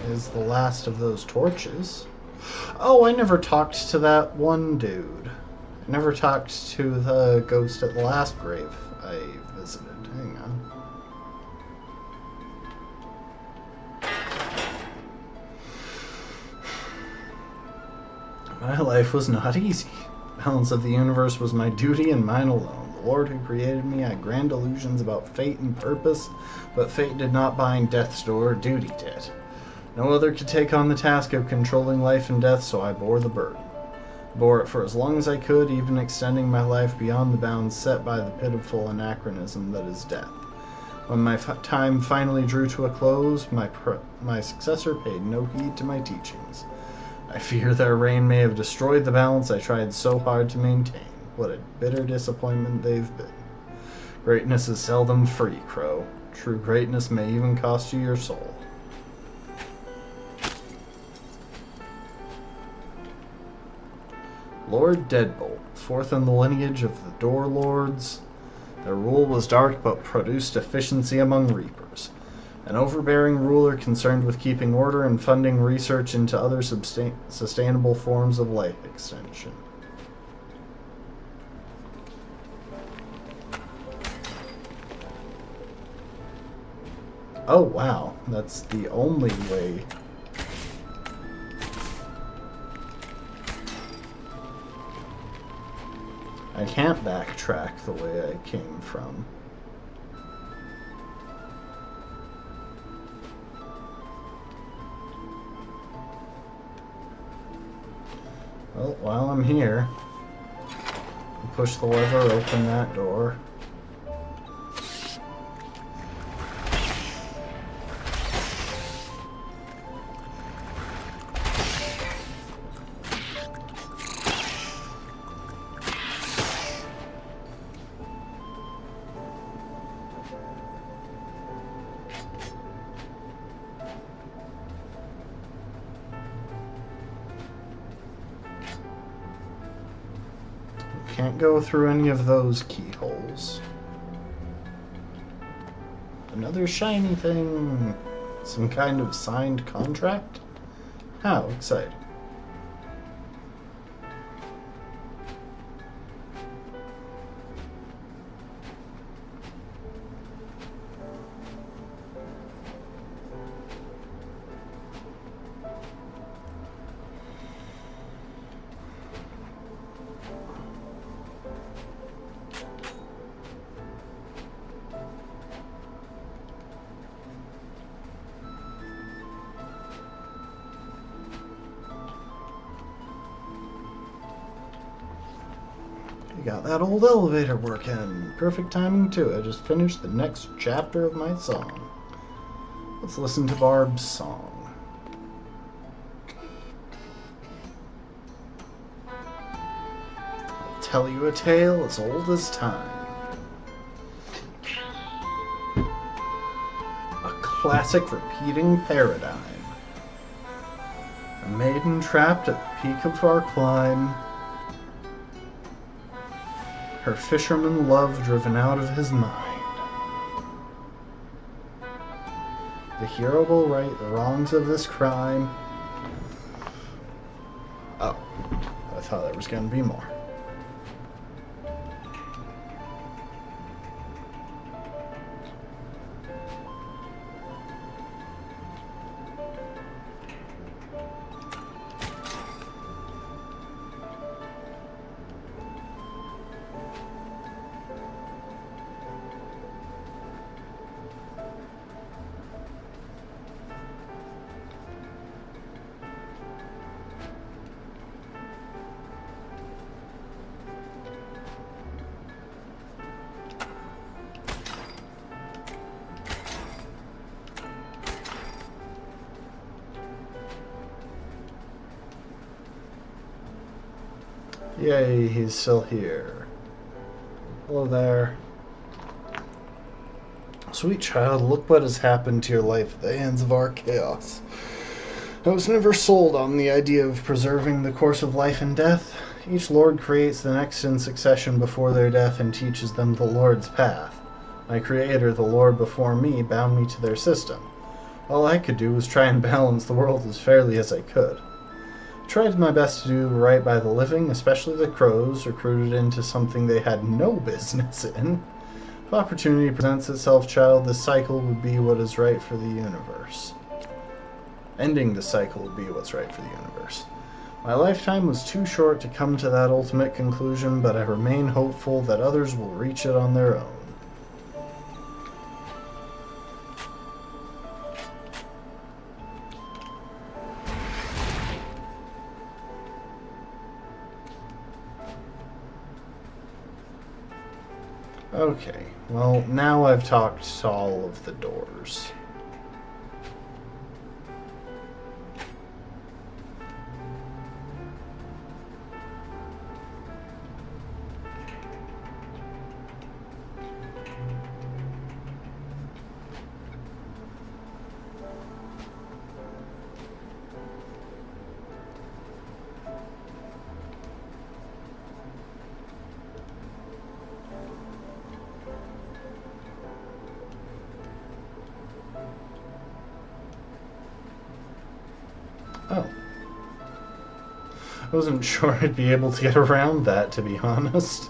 is the last of those torches. Oh, I never talked to that one dude. Never talked to the ghost at the last grave I visited. Hang on. My life was not easy. The balance of the universe was my duty and mine alone. The Lord who created me had grand illusions about fate and purpose, but fate did not bind death's door, duty did. No other could take on the task of controlling life and death, so I bore the burden. Bore it for as long as I could, even extending my life beyond the bounds set by the pitiful anachronism that is death. When my time finally drew to a close, my successor paid no heed to my teachings. I fear their reign may have destroyed the balance I tried so hard to maintain. What a bitter disappointment they've been. Greatness is seldom free, Crow. True greatness may even cost you your soul. Lord Deadbolt, fourth in the lineage of the Door Lords. Their rule was dark but produced efficiency among Reapers. An overbearing ruler concerned with keeping order and funding research into other sustainable forms of life extension. Oh wow, that's the only way. I can't backtrack the way I came from. Well, while I'm here, push the lever, open that door. Can't go through any of those keyholes. Another shiny thing. Some kind of signed contract? How exciting. Got that old elevator working. Perfect timing too. I just finished the next chapter of my song. Let's listen to Barb's song. I'll tell you a tale as old as time. A classic repeating paradigm. A maiden trapped at the peak of our climb. Her fisherman love driven out of his mind. The hero will right the wrongs of this crime. Oh, I thought there was going to be more. Yay, he's still here. Hello there. Sweet child, look what has happened to your life at the hands of our chaos. I was never sold on the idea of preserving the course of life and death. Each lord creates the next in succession before their death and teaches them the Lord's path. My creator, the Lord before me, bound me to their system. All I could do was try and balance the world as fairly as I could. Tried my best to do right by the living, especially the crows, recruited into something they had no business in. If opportunity presents itself, child, this cycle would be what is right for the universe. Ending the cycle would be what's right for the universe. My lifetime was too short to come to that ultimate conclusion, but I remain hopeful that others will reach it on their own. Okay, well, now I've talked to all of the doors. Oh. I wasn't sure I'd be able to get around that, to be honest.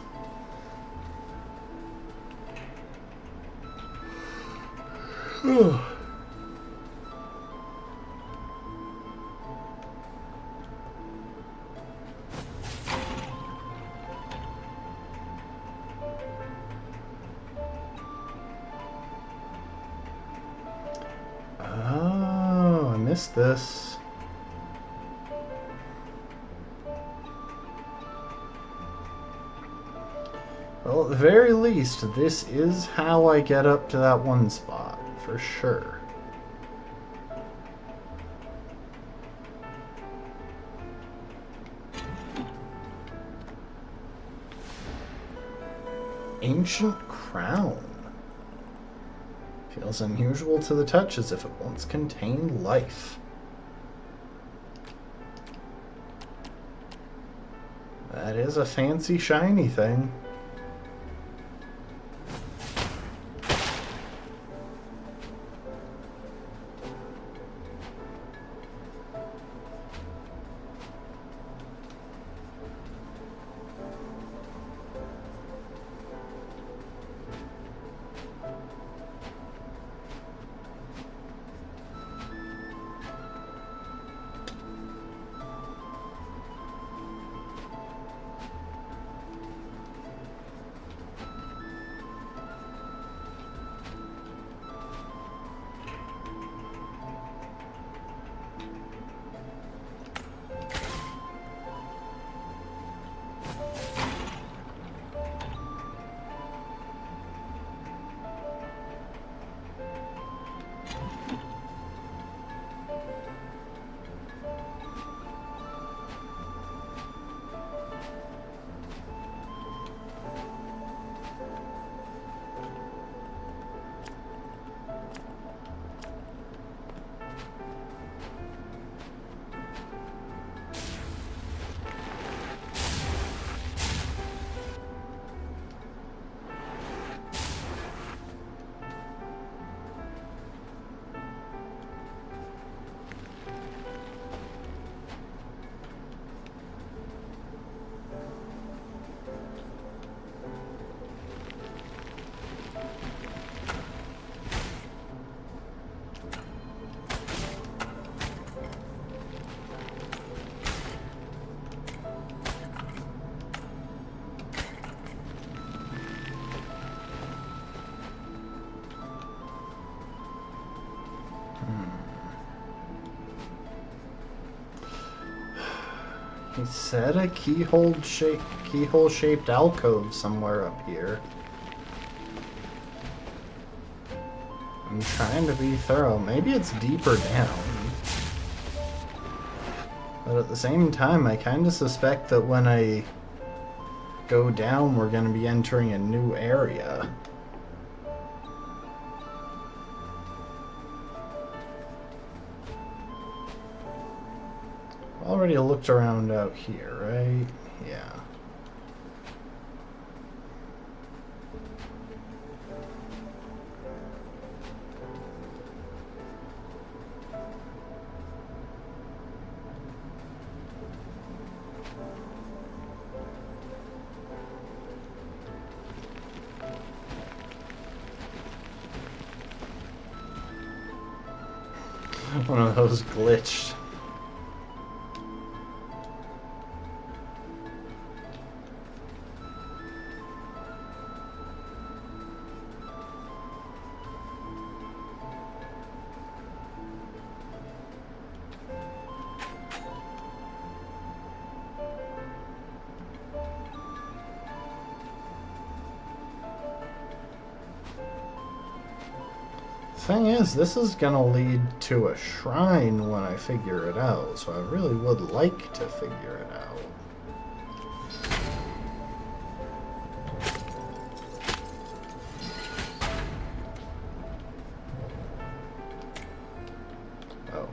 Oh, I missed this. Well, at the very least, this is how I get up to that one spot, for sure. Ancient crown. Feels unusual to the touch, as if it once contained life. That is a fancy shiny thing. He said a keyhole-shaped alcove somewhere up here. I'm trying to be thorough. Maybe it's deeper down. But at the same time, I kind of suspect that when I go down, we're going to be entering a new area. Already looked around out here, right? Yeah. One of those glitched. Thing is, this is gonna lead to a shrine when I figure it out, so I really would like to figure it out. Oh.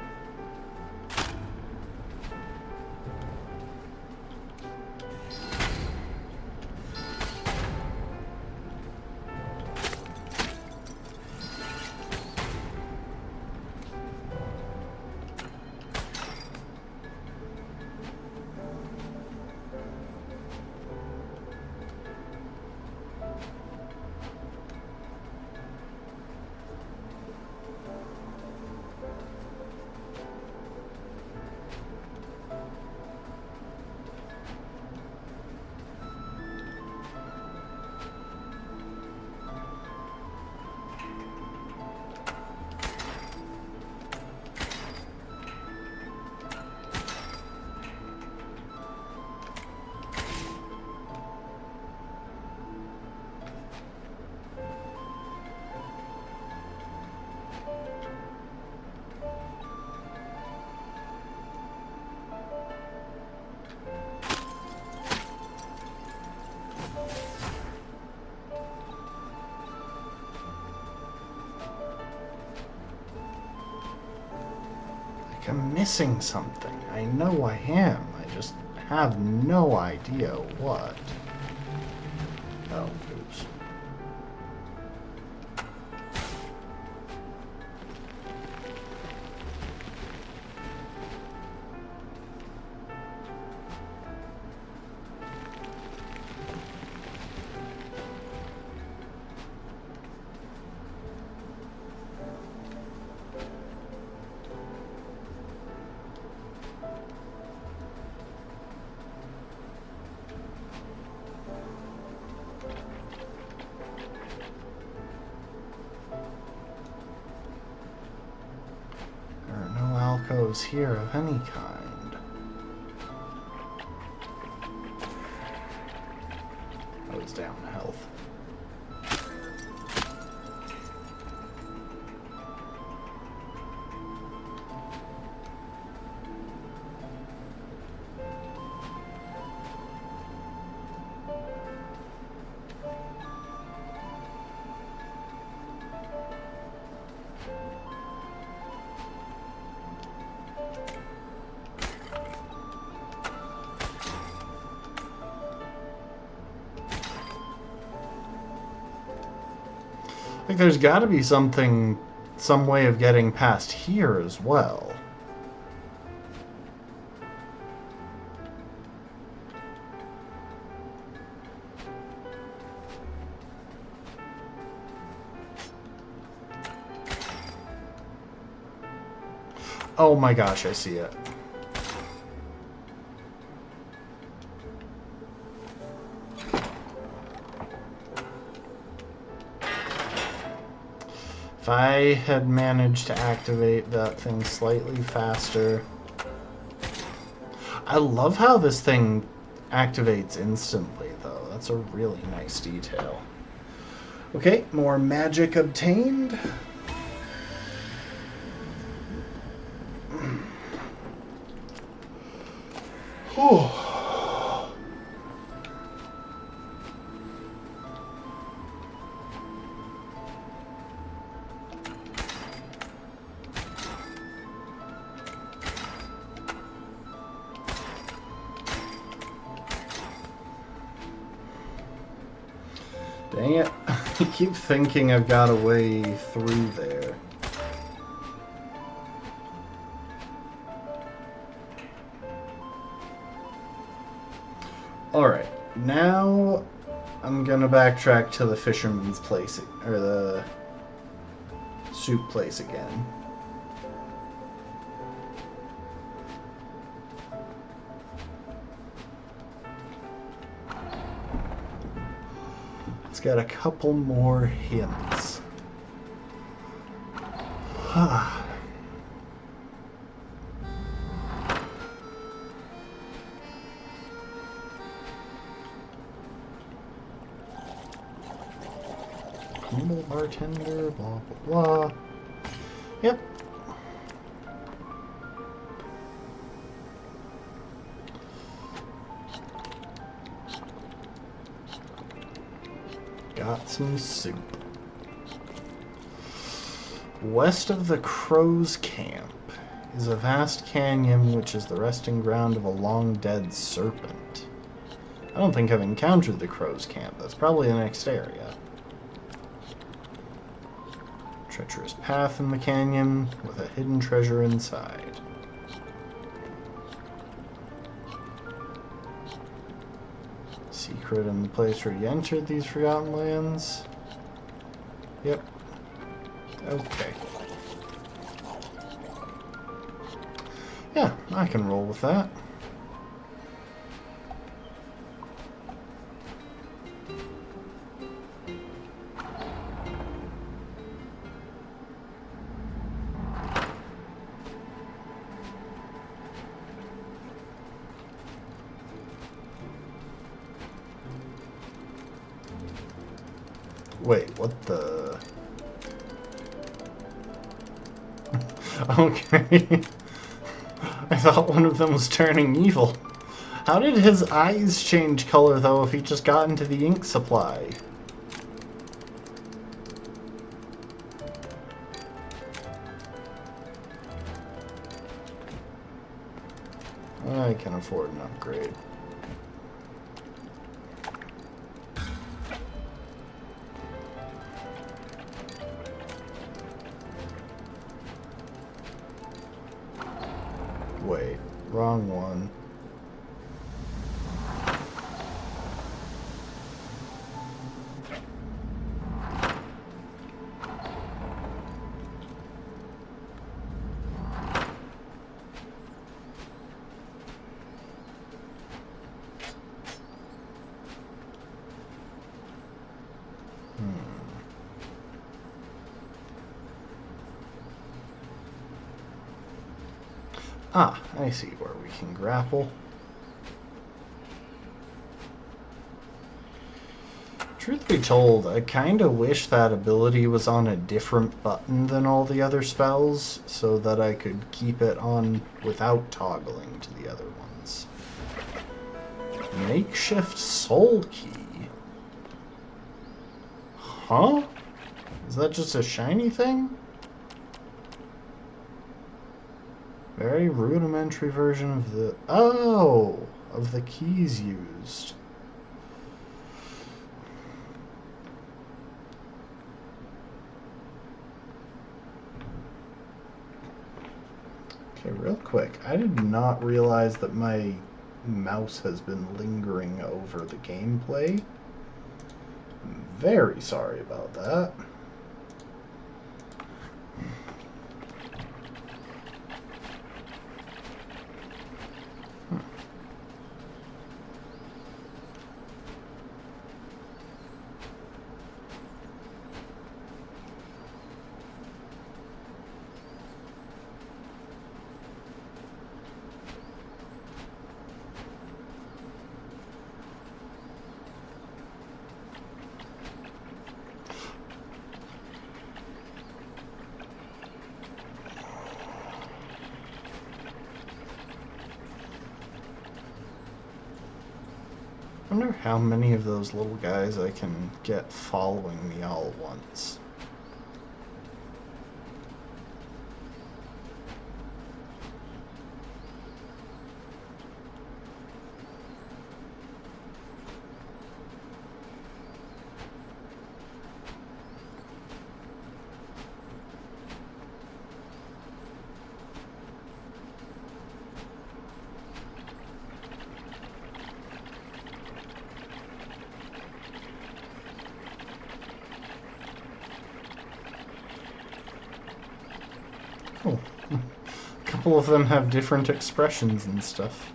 I'm missing something. I know I am. I just have no idea what. Oh, oops. Alcoves here of any kind. Oh, it's down to health. I think there's got to be some way of getting past here as well. Oh my gosh, I see it. If I had managed to activate that thing slightly faster. I love how this thing activates instantly, though. That's a really nice detail. Okay, more magic obtained. Whew. Dang it. I keep thinking I've got a way through there. Alright, now I'm gonna backtrack to the fisherman's place, or the soup place again. Let's get a couple more hints. Humble bartender, blah blah blah. Yep. Got some soup. West of the Crow's Camp is a vast canyon which is the resting ground of a long-dead serpent. I don't think I've encountered the Crow's Camp. That's probably the next area. Treacherous path in the canyon with a hidden treasure inside. Secret in the place where you entered these Forgotten Lands. Yep. Okay. Yeah, I can roll with that. Wait, what the... Okay. I thought one of them was turning evil. How did his eyes change color, though, if he just got into the ink supply? I can afford an upgrade. Wait, wrong one. Ah, I see where we can grapple. Truth be told, I kinda wish that ability was on a different button than all the other spells, so that I could keep it on without toggling to the other ones. Makeshift soul key. Huh? Is that just a shiny thing? Very rudimentary version of the... Oh! Of the keys used. Okay, real quick. I did not realize that my mouse has been lingering over the gameplay. I'm very sorry about that. I wonder how many of those little guys I can get following me all at once. Oh, a couple of them have different expressions and stuff.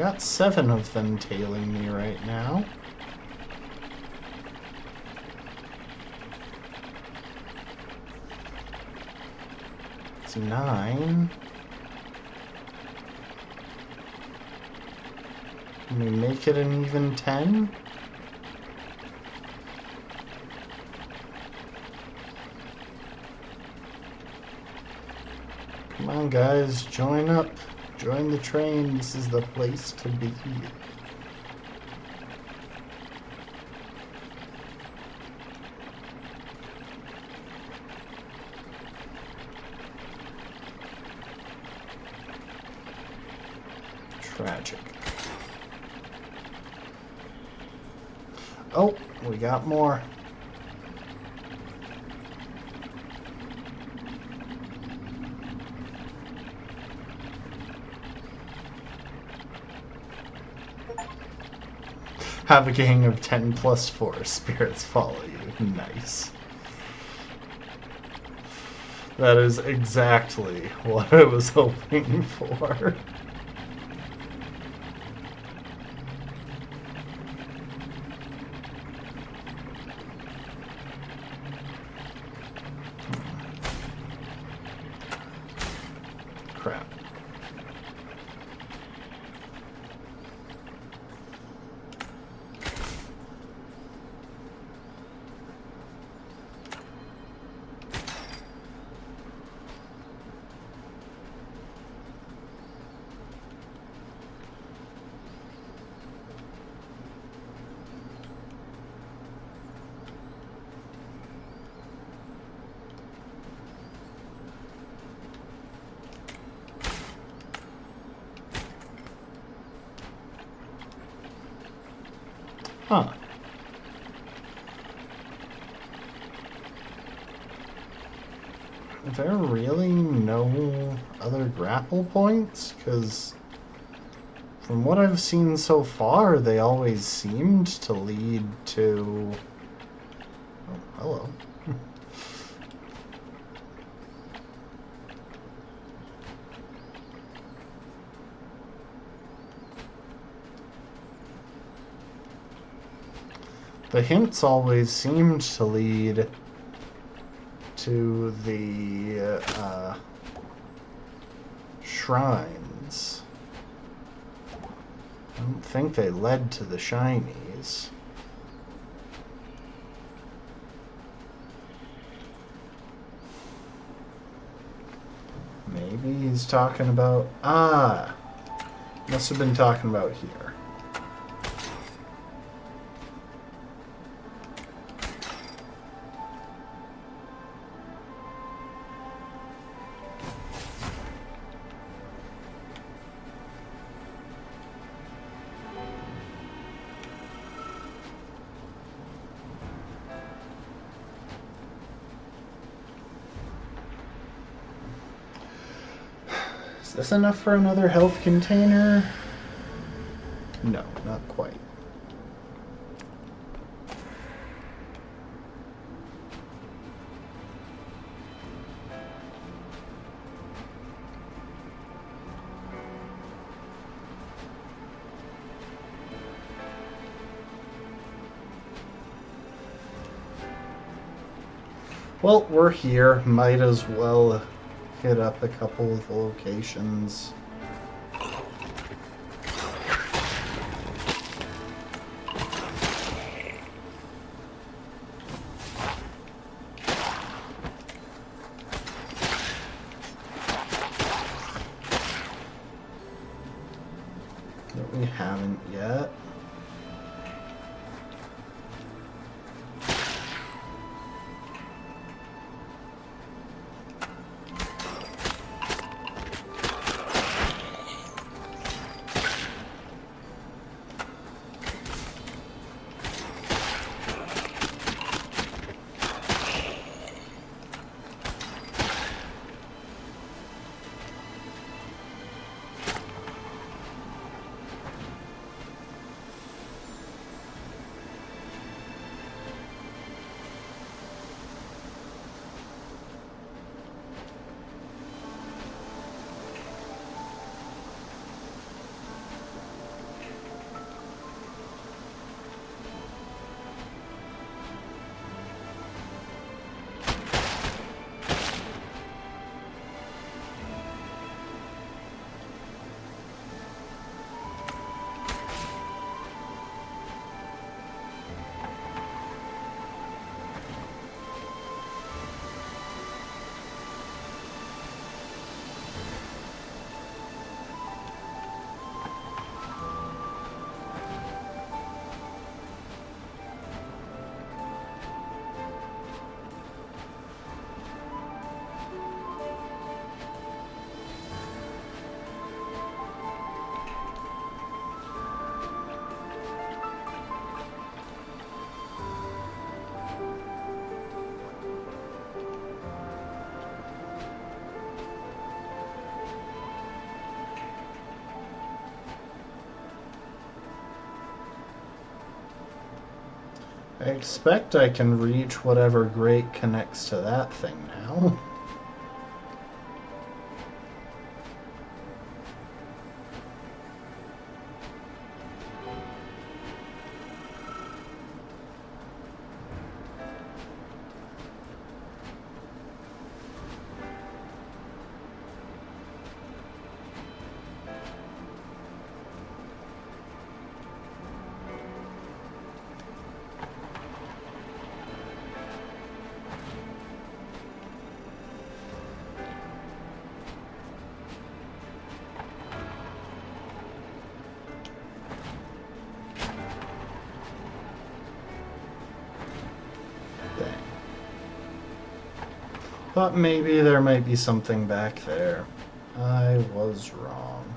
got 7 of them tailing me right now. It's 9. Can we make it an even 10? Come on, guys, join up. Join the train. This is the place to be. Tragic. Oh, we got more. Have a gang of 10 plus 4 spirits follow you. Nice. That is exactly what I was hoping for. Crap. Huh. Are there really no other grapple points? Because from what I've seen so far, they always seemed to lead to... Oh, hello. The hints always seemed to lead to the shrines. I don't think they led to the shinies. Maybe he's talking about... Ah! Must have been talking about here. Is this enough for another health container? No, not quite. Well, we're here. Might as well hit up a couple of locations. That we haven't yet. I expect I can reach whatever grate connects to that thing now. But maybe there might be something back there. I was wrong.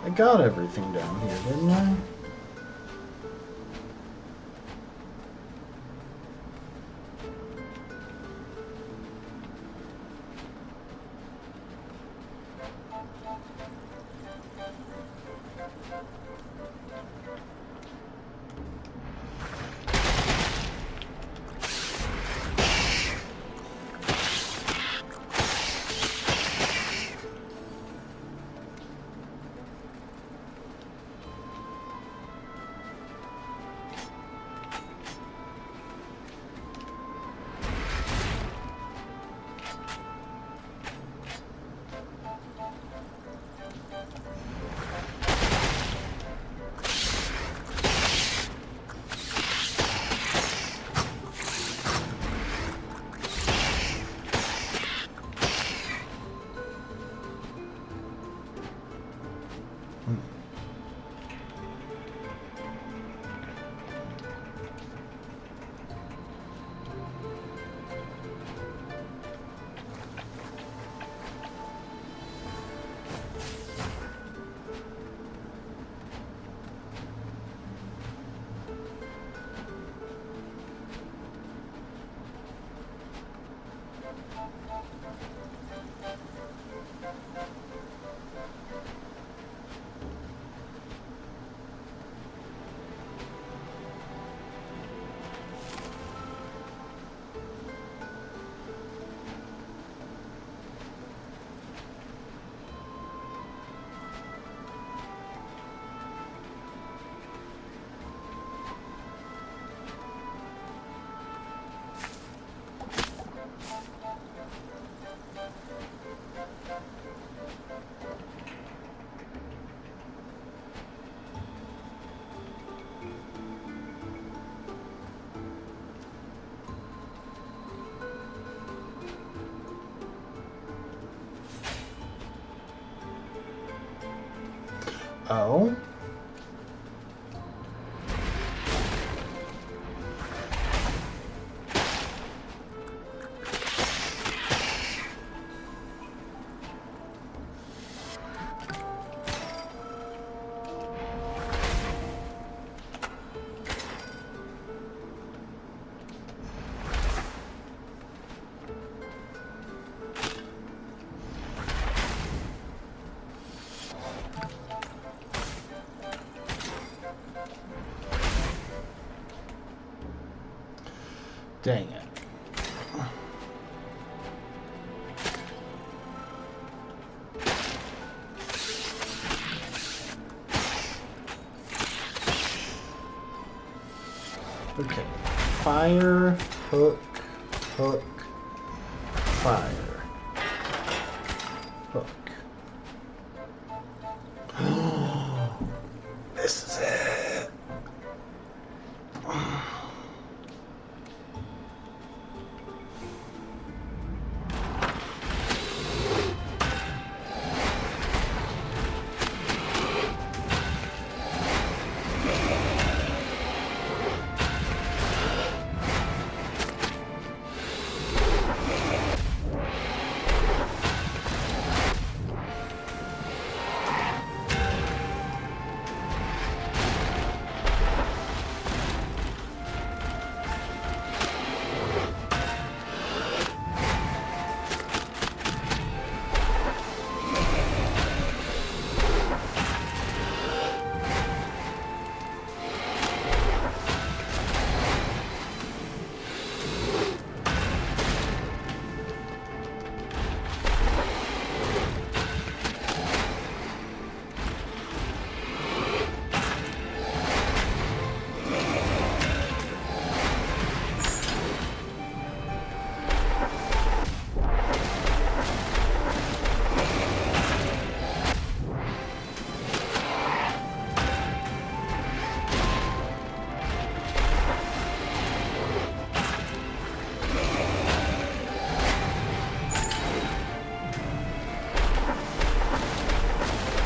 I got everything down here, didn't I? Oh? Dang it. Okay. Fire, hook, hook, fire, hook. This is it.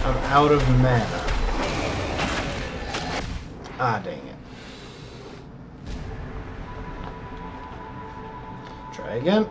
I'm out of mana. Ah, dang it. Try again.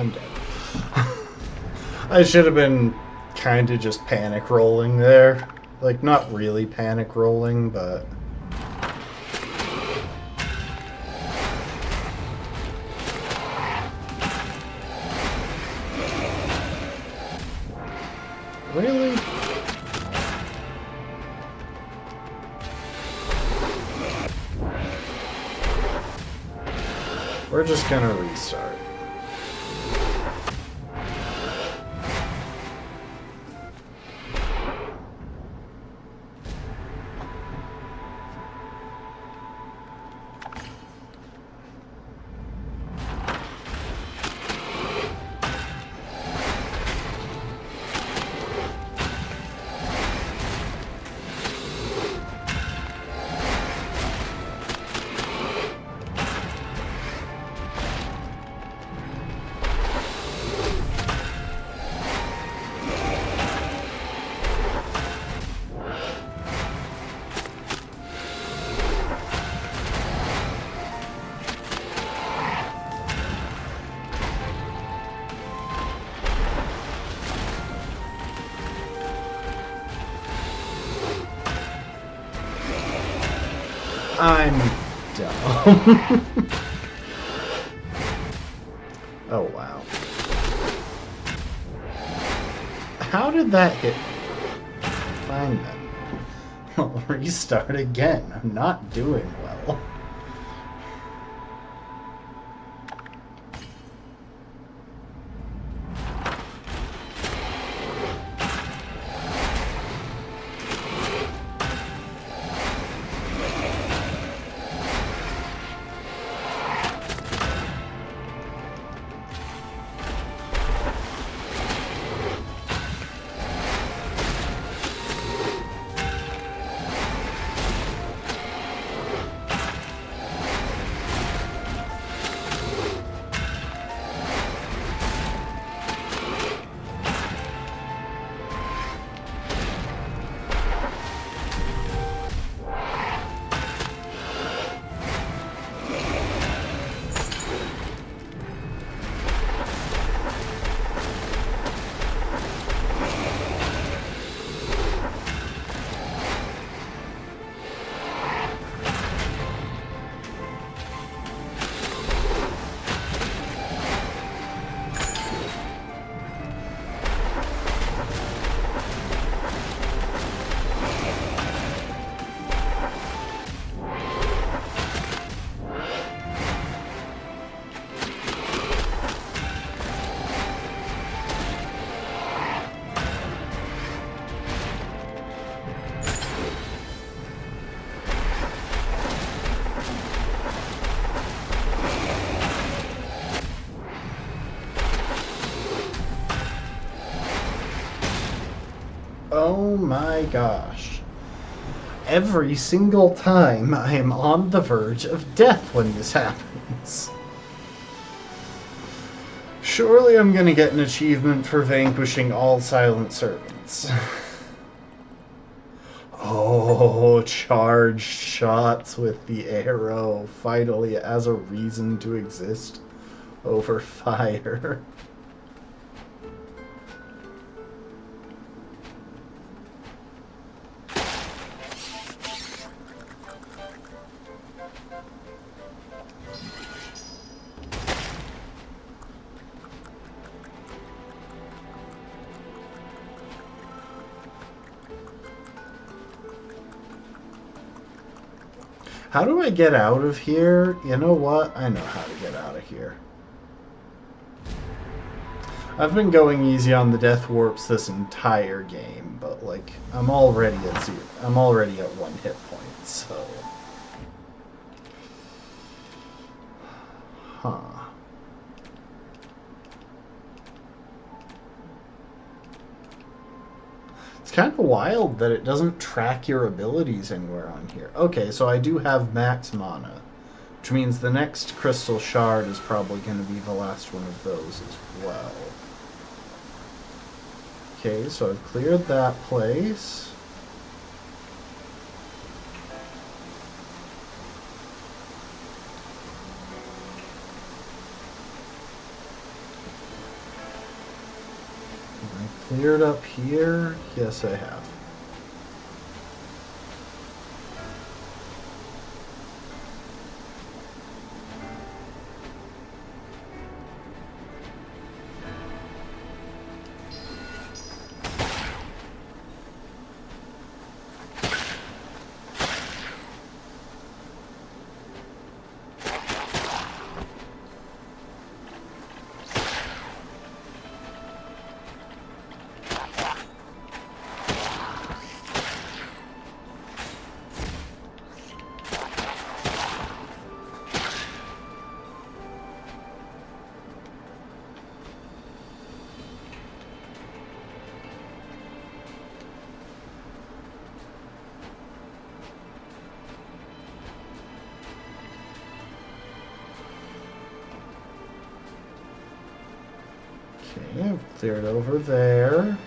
I'm dead. I should have been kind of just panic rolling there. Like, not really panic rolling, but... Really? We're just gonna restart. I'm dumb. Oh, wow. How did that hit me? Fine then. I'll restart again. I'm not doing well. Oh my gosh. Every single time I am on the verge of death when this happens. Surely I'm gonna get an achievement for vanquishing all silent servants. Oh, charged shots with the arrow finally as a reason to exist over fire. How do I get out of here? You know what? I know how to get out of here. I've been going easy on the death warps this entire game, but like I'm already at 0. I'm already at 1 hit point, so. Huh. It's kind of wild that it doesn't track your abilities anywhere on here. Okay, so I do have max mana, which means the next crystal shard is probably going to be the last one of those as well. Okay, so I've cleared that place. Cleared up here? Yes, I have. Okay, I've cleared over there.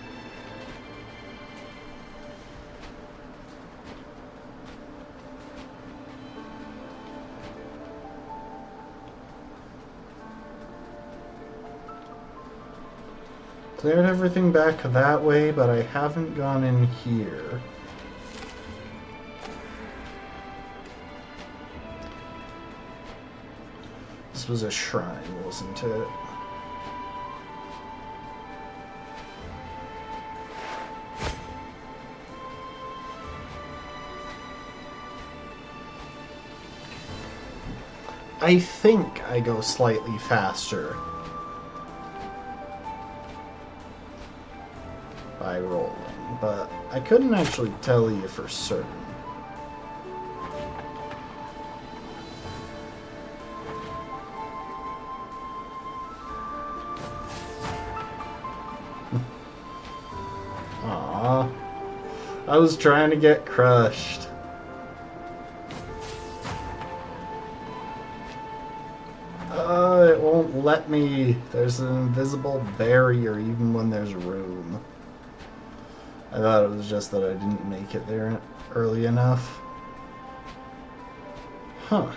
Cleared everything back that way, but I haven't gone in here. This was a shrine, wasn't it? I think I go slightly faster by rolling, but I couldn't actually tell you for certain. Aww. I was trying to get crushed. It won't let me. There's an invisible barrier even when there's room. I thought it was just that I didn't make it there early enough. Huh.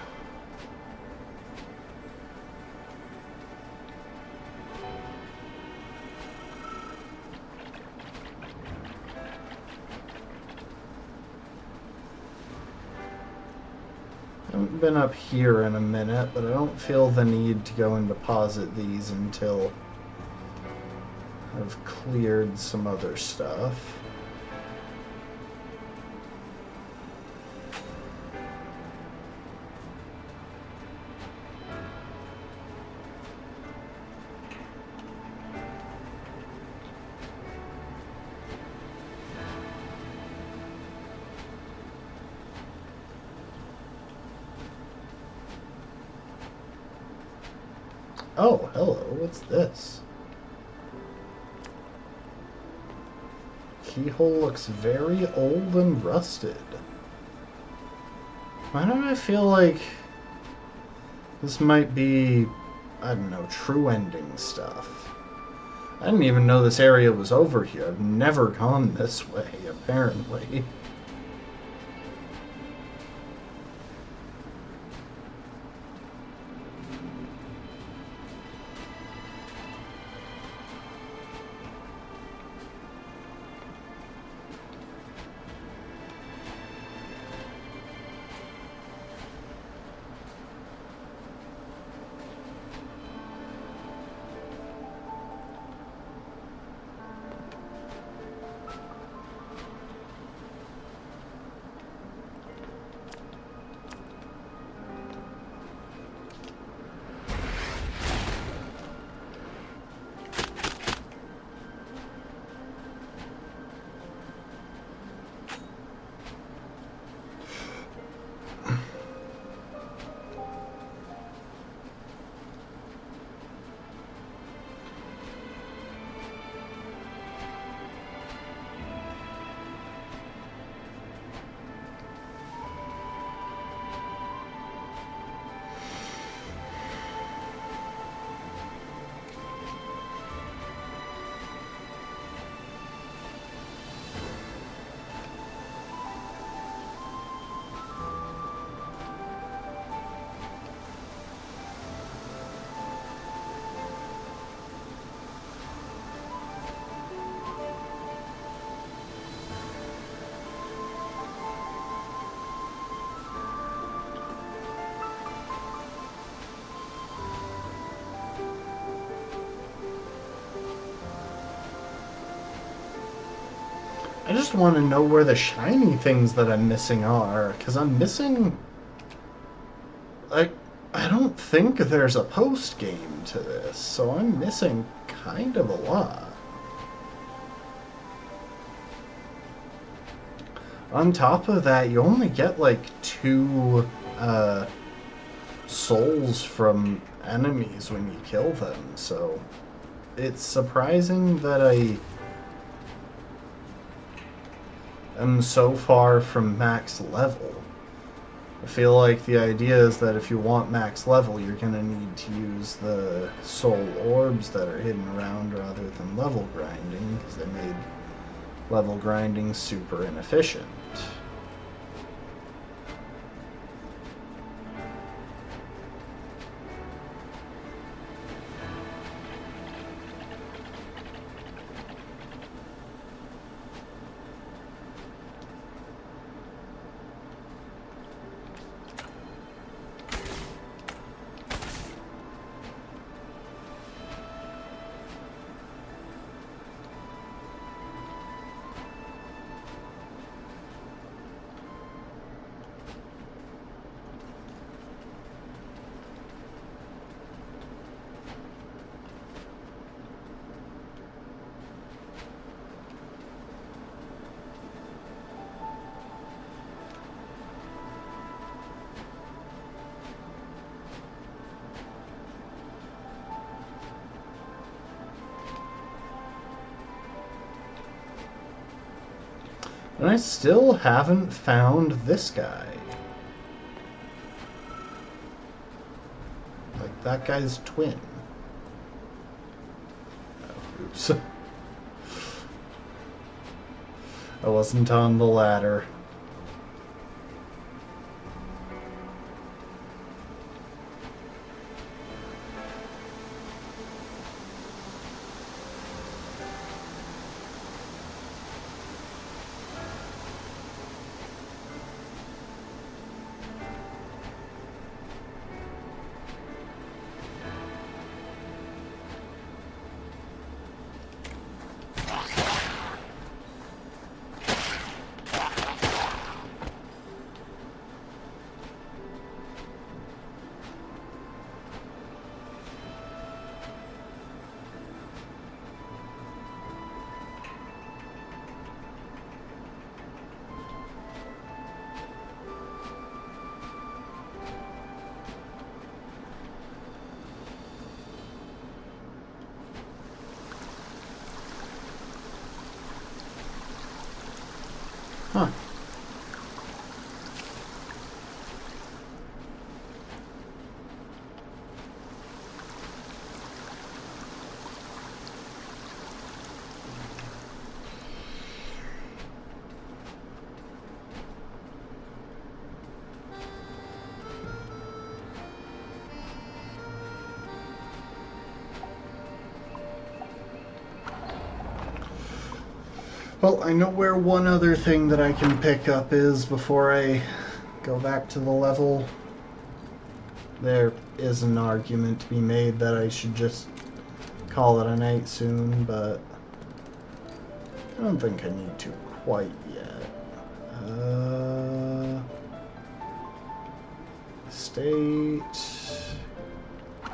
I haven't been up here in a minute, but I don't feel the need to go and deposit these until I've cleared some other stuff. Oh, hello, what's this? keyhole looks very old and rusted. Why do I feel like this might be, I don't know, true ending stuff? I didn't even know this area was over here. I've never gone this way, apparently. I just want to know where the shiny things that I'm missing are, because I'm missing... Like, I don't think there's a post-game to this, so I'm missing kind of a lot. On top of that, you only get like 2 souls from enemies when you kill them, so it's surprising that I'm so far from max level. I feel like the idea is that if you want max level, you're going to need to use the soul orbs that are hidden around rather than level grinding, because they made level grinding super inefficient. And I still haven't found this guy. Like, that guy's twin. Oh, oops. I wasn't on the ladder. Huh. Well, I know where one other thing that I can pick up is before I go back to the level. There is an argument to be made that I should just call it a night soon, but I don't think I need to quite yet. State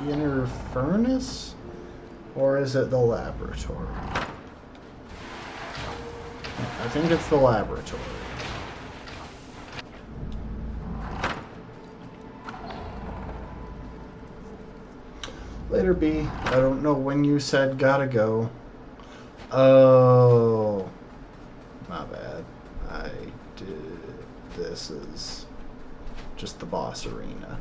inner furnace? Or is it the laboratory? I think it's the laboratory. Later, B. I don't know when you said gotta go. Oh. My bad. I did. This is just the boss arena.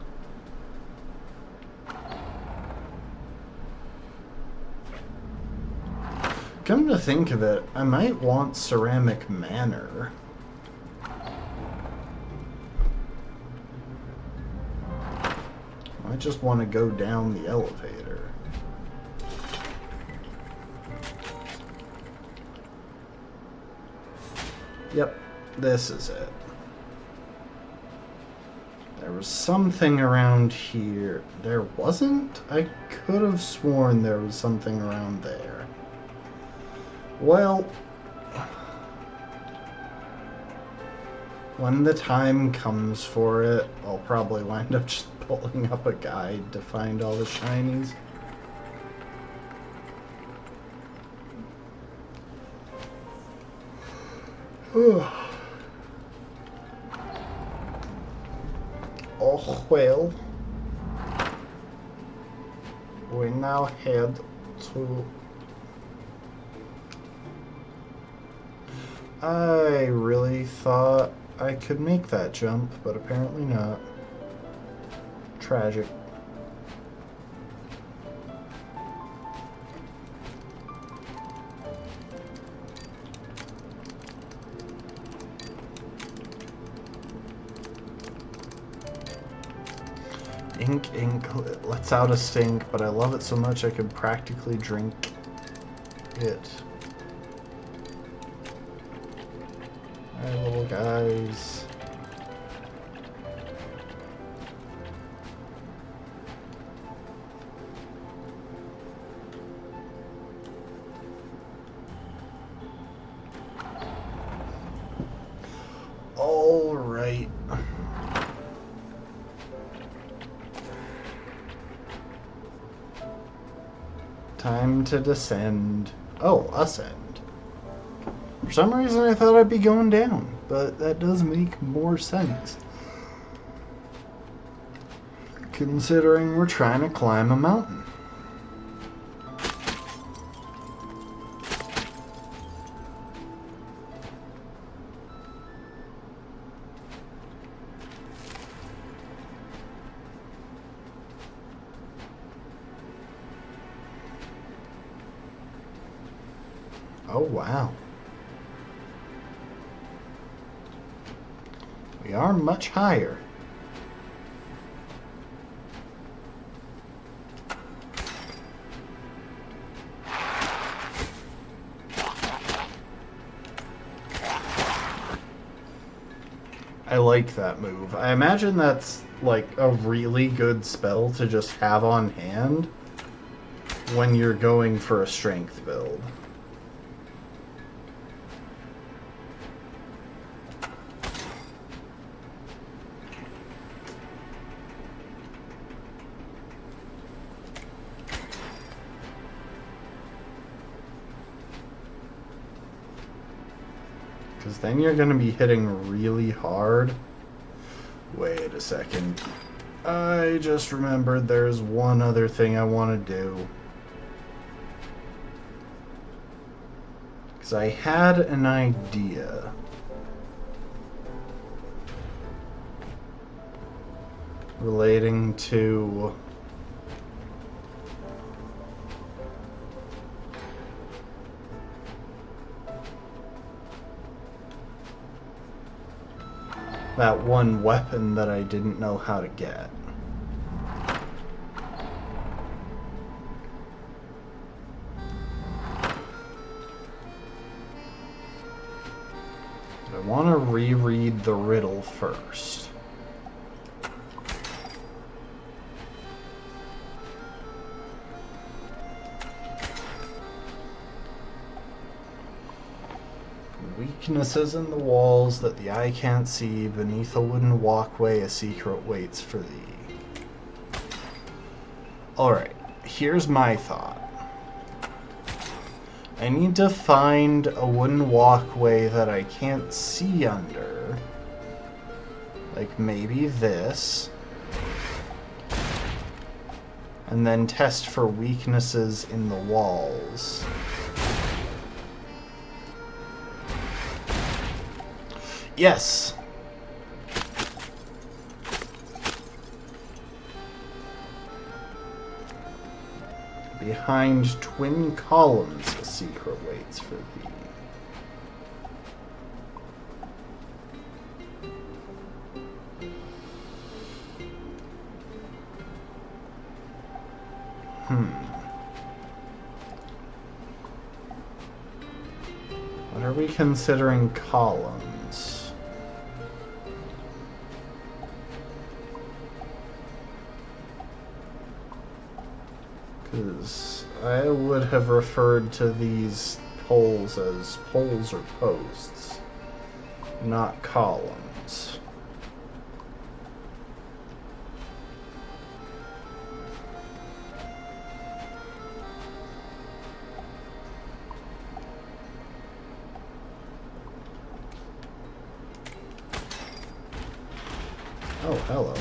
Come to think of it, I might want Ceramic Manor. I just want to go down the elevator. Yep, this is it. There was something around here. There wasn't? I could have sworn there was something around there. Well, when the time comes for it, I'll probably wind up just pulling up a guide to find all the shinies. Oh well. We now head to... I really thought I could make that jump, but apparently not. Tragic. Ink lets out a stink, but I love it so much I could practically drink it. Alright, little guys. All right. Time to descend. Oh, ascend. For some reason I thought I'd be going down, but that does make more sense. Considering we're trying to climb a mountain. Oh, wow. We are much higher. I like that move. I imagine that's like a really good spell to just have on hand when you're going for a strength build. Because then you're going to be hitting really hard. Wait a second. I just remembered there's one other thing I want to do. Because I had an idea. relating to that one weapon that I didn't know how to get. But I want to reread the riddle first. Weaknesses in the walls that the eye can't see. Beneath a wooden walkway, a secret waits for thee. Alright, here's my thought. I need to find a wooden walkway that I can't see under. Like maybe this. And then test for weaknesses in the walls. Yes! Behind twin columns, a secret waits for thee. What are we considering columns? Because I would have referred to these poles as poles or posts, not columns. Oh, hello.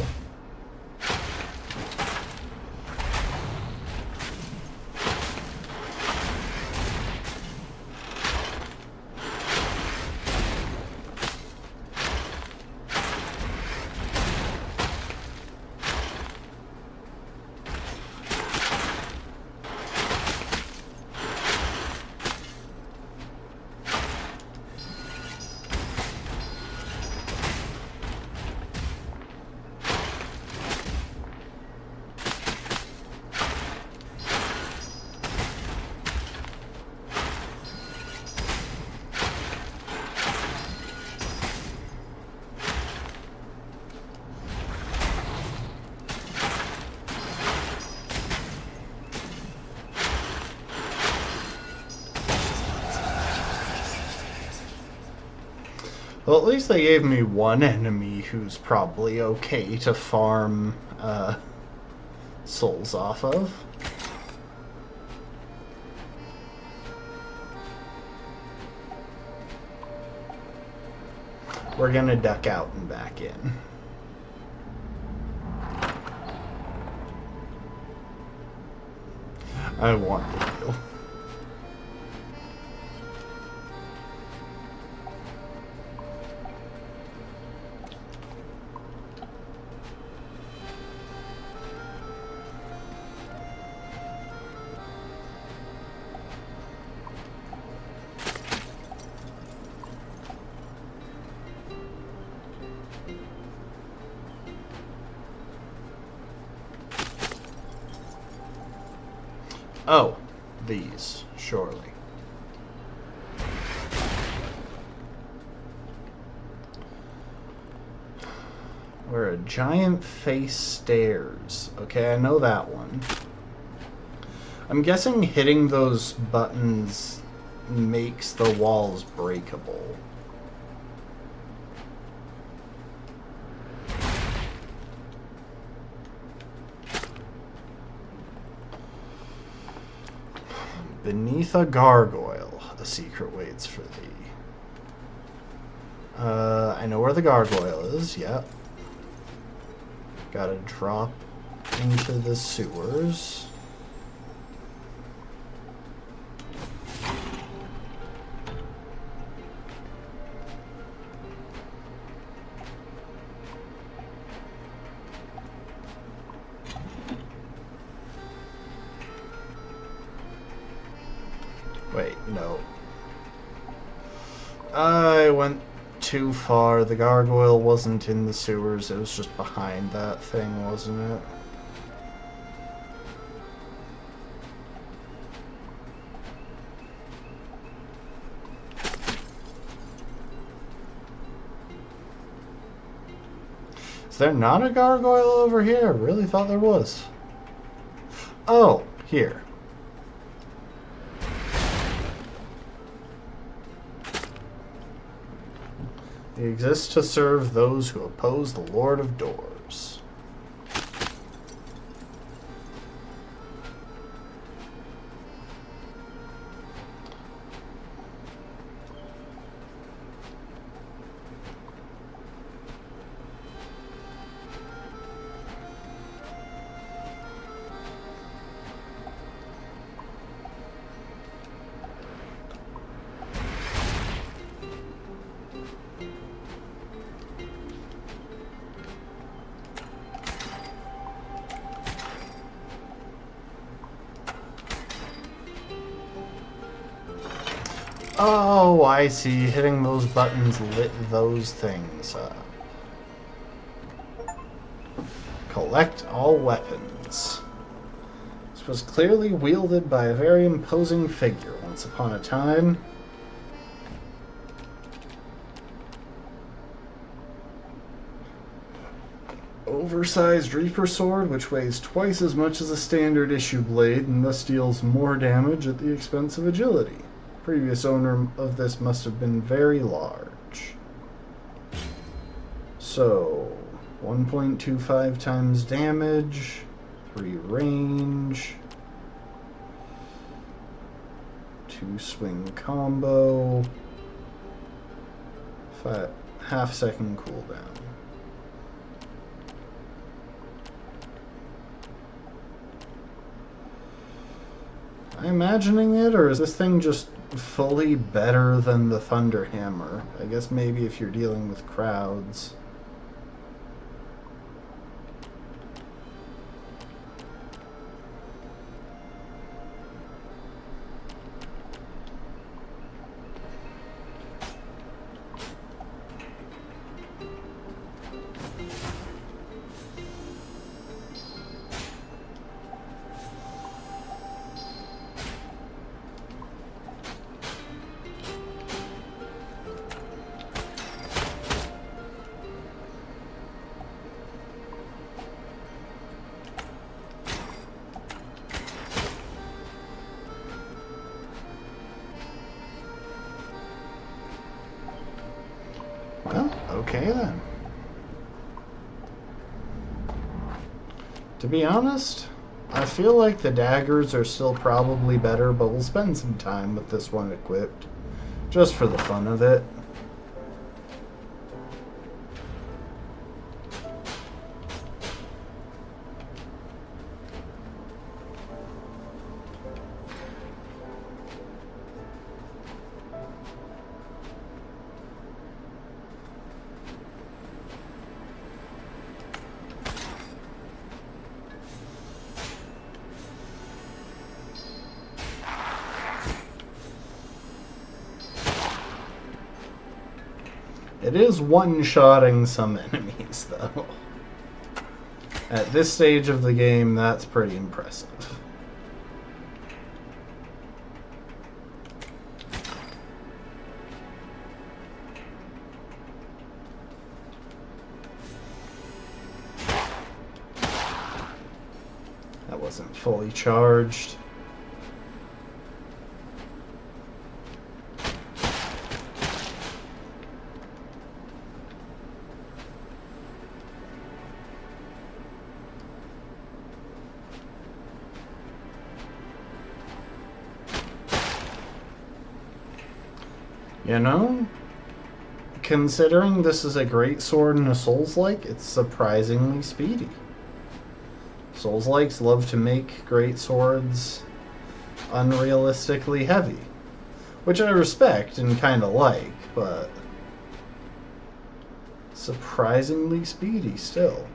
Well, at least they gave me one enemy who's probably okay to farm souls off of. We're gonna duck out and back in. I want the heal. Oh, these, surely. Where a giant face stares. Okay, I know that one. I'm guessing hitting those buttons makes the walls breakable. Beneath a gargoyle, a secret waits for thee. I know where the gargoyle is, yep. Gotta drop into the sewers. Wait, no. I went too far. The gargoyle wasn't in the sewers. It was just behind that thing, wasn't it? Is there not a gargoyle over here? I really thought there was. Oh, here. He exists to serve those who oppose the Lord of Doors. Oh, I see. Hitting those buttons lit those things up. Collect all weapons. This was clearly wielded by a very imposing figure once upon a time. Oversized Reaper sword, which weighs twice as much as a standard issue blade and thus deals more damage at the expense of agility. Previous owner of this must have been very large. So, 1.25 times damage, 3 range, 2 swing combo, 5.5 second cooldown. Am I imagining it, or is this thing just fully better than the Thunder Hammer? I guess maybe if you're dealing with crowds. Well, okay then. To be honest, I feel like the daggers are still probably better, but we'll spend some time with this one equipped, just for the fun of it. It is one-shotting some enemies, though. At this stage of the game, that's pretty impressive. That wasn't fully charged. You know, considering this is a great sword and a Souls-like, it's surprisingly speedy. Souls-likes love to make great swords unrealistically heavy, which I respect and kind of like, but surprisingly speedy still.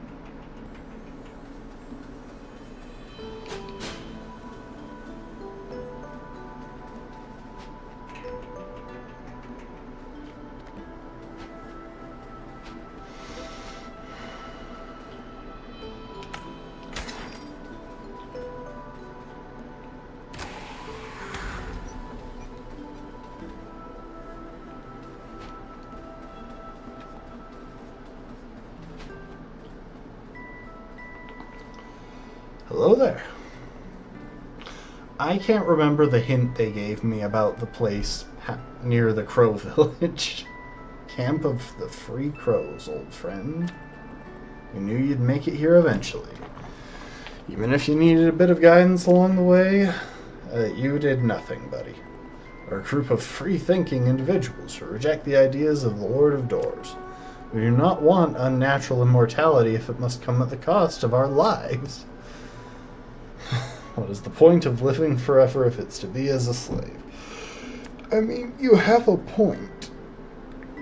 Hello there. I can't remember the hint they gave me about the place near the Crow Village. Camp of the Free Crows, old friend. We knew you'd make it here eventually. Even if you needed a bit of guidance along the way, you did nothing, buddy. We're a group of free-thinking individuals who reject the ideas of the Lord of Doors. We do not want unnatural immortality if it must come at the cost of our lives. What is the point of living forever if it's to be as a slave? I mean, you have a point.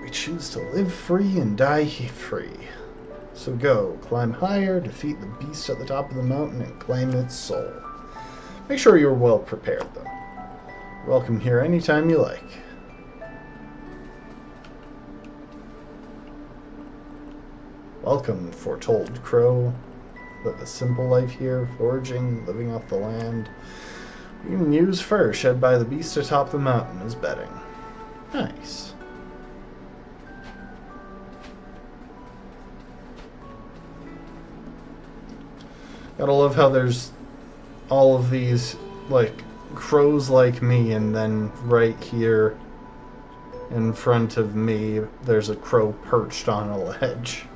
We choose to live free and die free. So go, climb higher, defeat the beast at the top of the mountain, and claim its soul. Make sure you're well prepared, though. You're welcome here anytime you like. Welcome, foretold crow. Live a simple life here, foraging, living off the land. You can use fur shed by the beast atop the mountain as bedding. Nice. Gotta love how there's all of these, like, crows like me, and then right here in front of me, there's a crow perched on a ledge.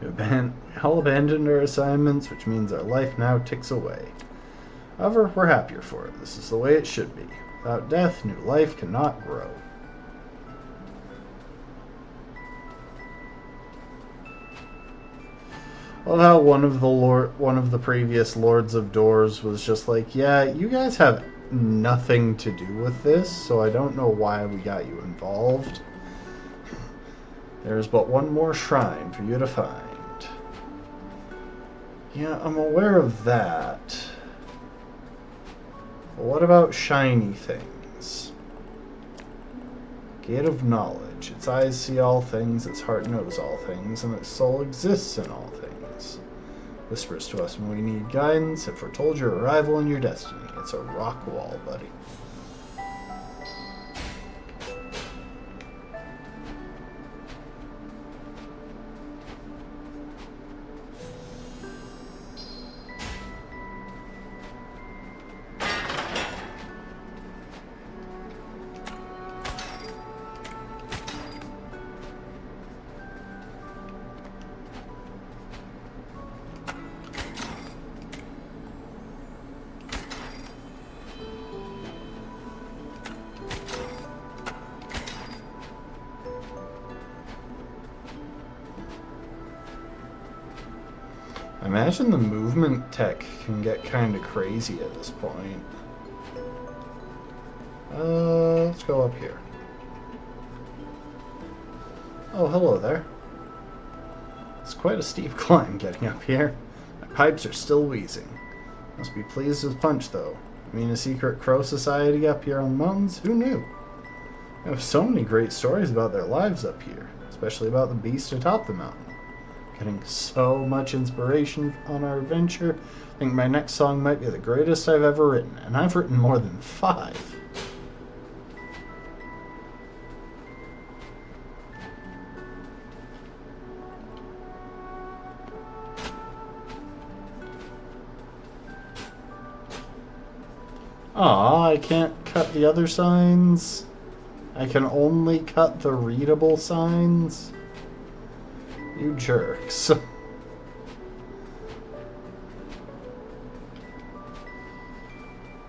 We all abandoned our assignments, which means our life now ticks away. However, we're happier for it. This is the way it should be. Without death, new life cannot grow. I love how one of the previous Lords of Doors was just like, yeah, you guys have nothing to do with this, so I don't know why we got you involved. There's but one more shrine for you to find. Yeah, I'm aware of that. But what about shiny things? Gate of knowledge. Its eyes see all things, its heart knows all things, and its soul exists in all things. Whispers to us when we need guidance, it foretold your arrival and your destiny. It's a rock wall, buddy. I imagine the movement tech can get kind of crazy at this point. Let's go up here. Oh, hello there. It's quite a steep climb getting up here. My pipes are still wheezing. Must be pleased as punch, though. I mean, a secret crow society up here on the mountains? Who knew? I have so many great stories about their lives up here, especially about the beast atop the mountain. Getting so much inspiration on our adventure. I think my next song might be the greatest I've ever written, and I've written more than 5. Aw, I can't cut the other signs. I can only cut the readable signs. You jerks.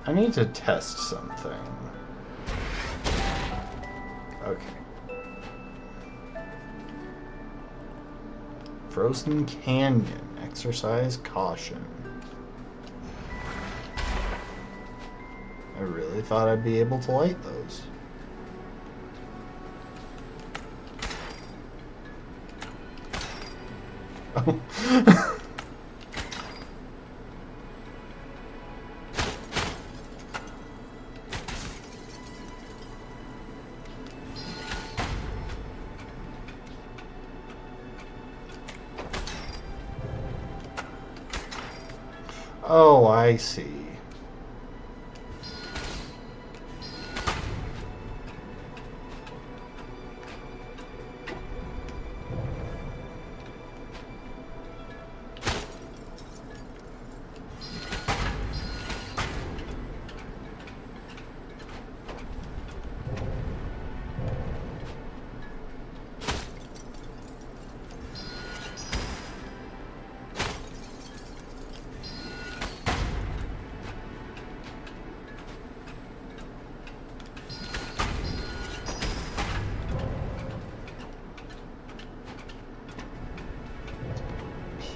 I need to test something. Okay. Frozen Canyon. Exercise caution. I really thought I'd be able to light those. Oh. Oh, I see.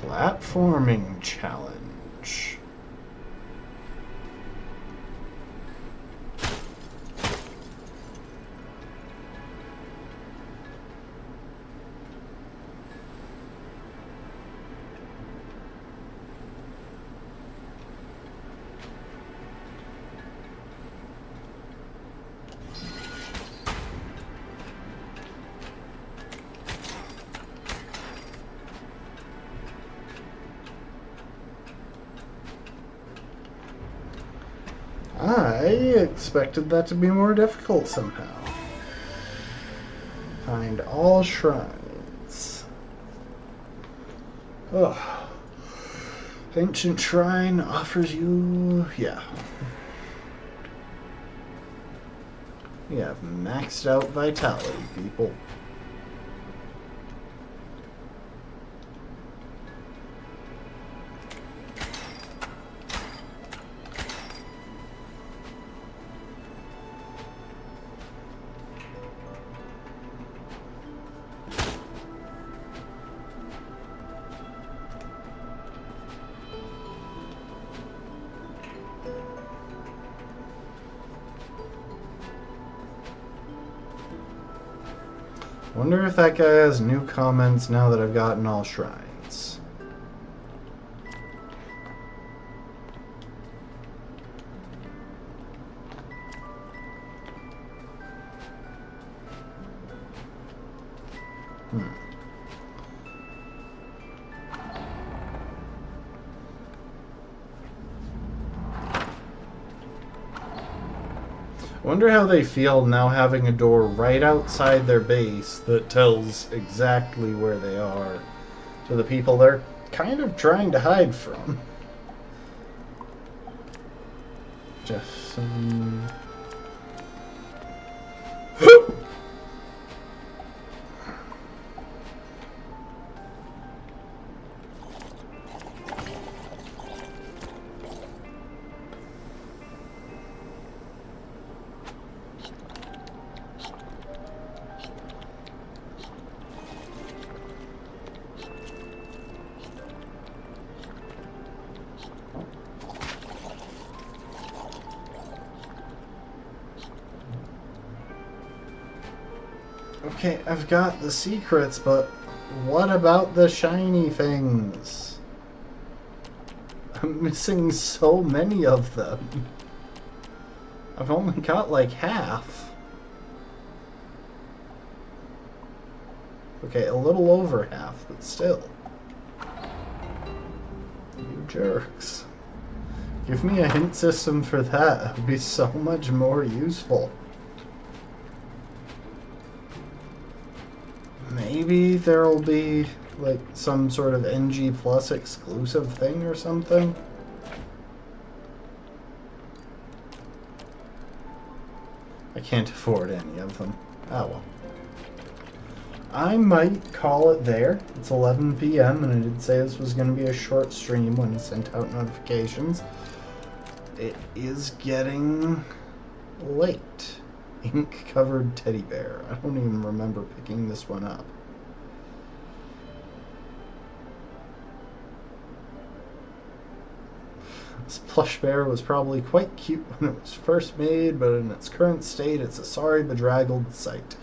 Platforming challenge. I expected that to be more difficult somehow. Find all shrines. Oh. Ancient shrine offers you... yeah. We have maxed out vitality, people. Wonder if that guy has new comments now that I've gotten all shrines. Wonder how they feel now having a door right outside their base that tells exactly where they are to the people they're kind of trying to hide from. Just some... Okay, I've got the secrets, but what about the shiny things? I'm missing so many of them. I've only got like half. Okay, a little over half, but still. You jerks. Give me a hint system for that. It would be so much more useful. Maybe there'll be like some sort of NG Plus exclusive thing or something. I can't afford any of them. Oh well. I might call it there. It's 11 p.m. and I did say this was going to be a short stream when I sent out notifications. It is getting late. Ink-covered teddy bear. I don't even remember picking this one up. This plush bear was probably quite cute when it was first made, but in its current state, it's a sorry, bedraggled sight.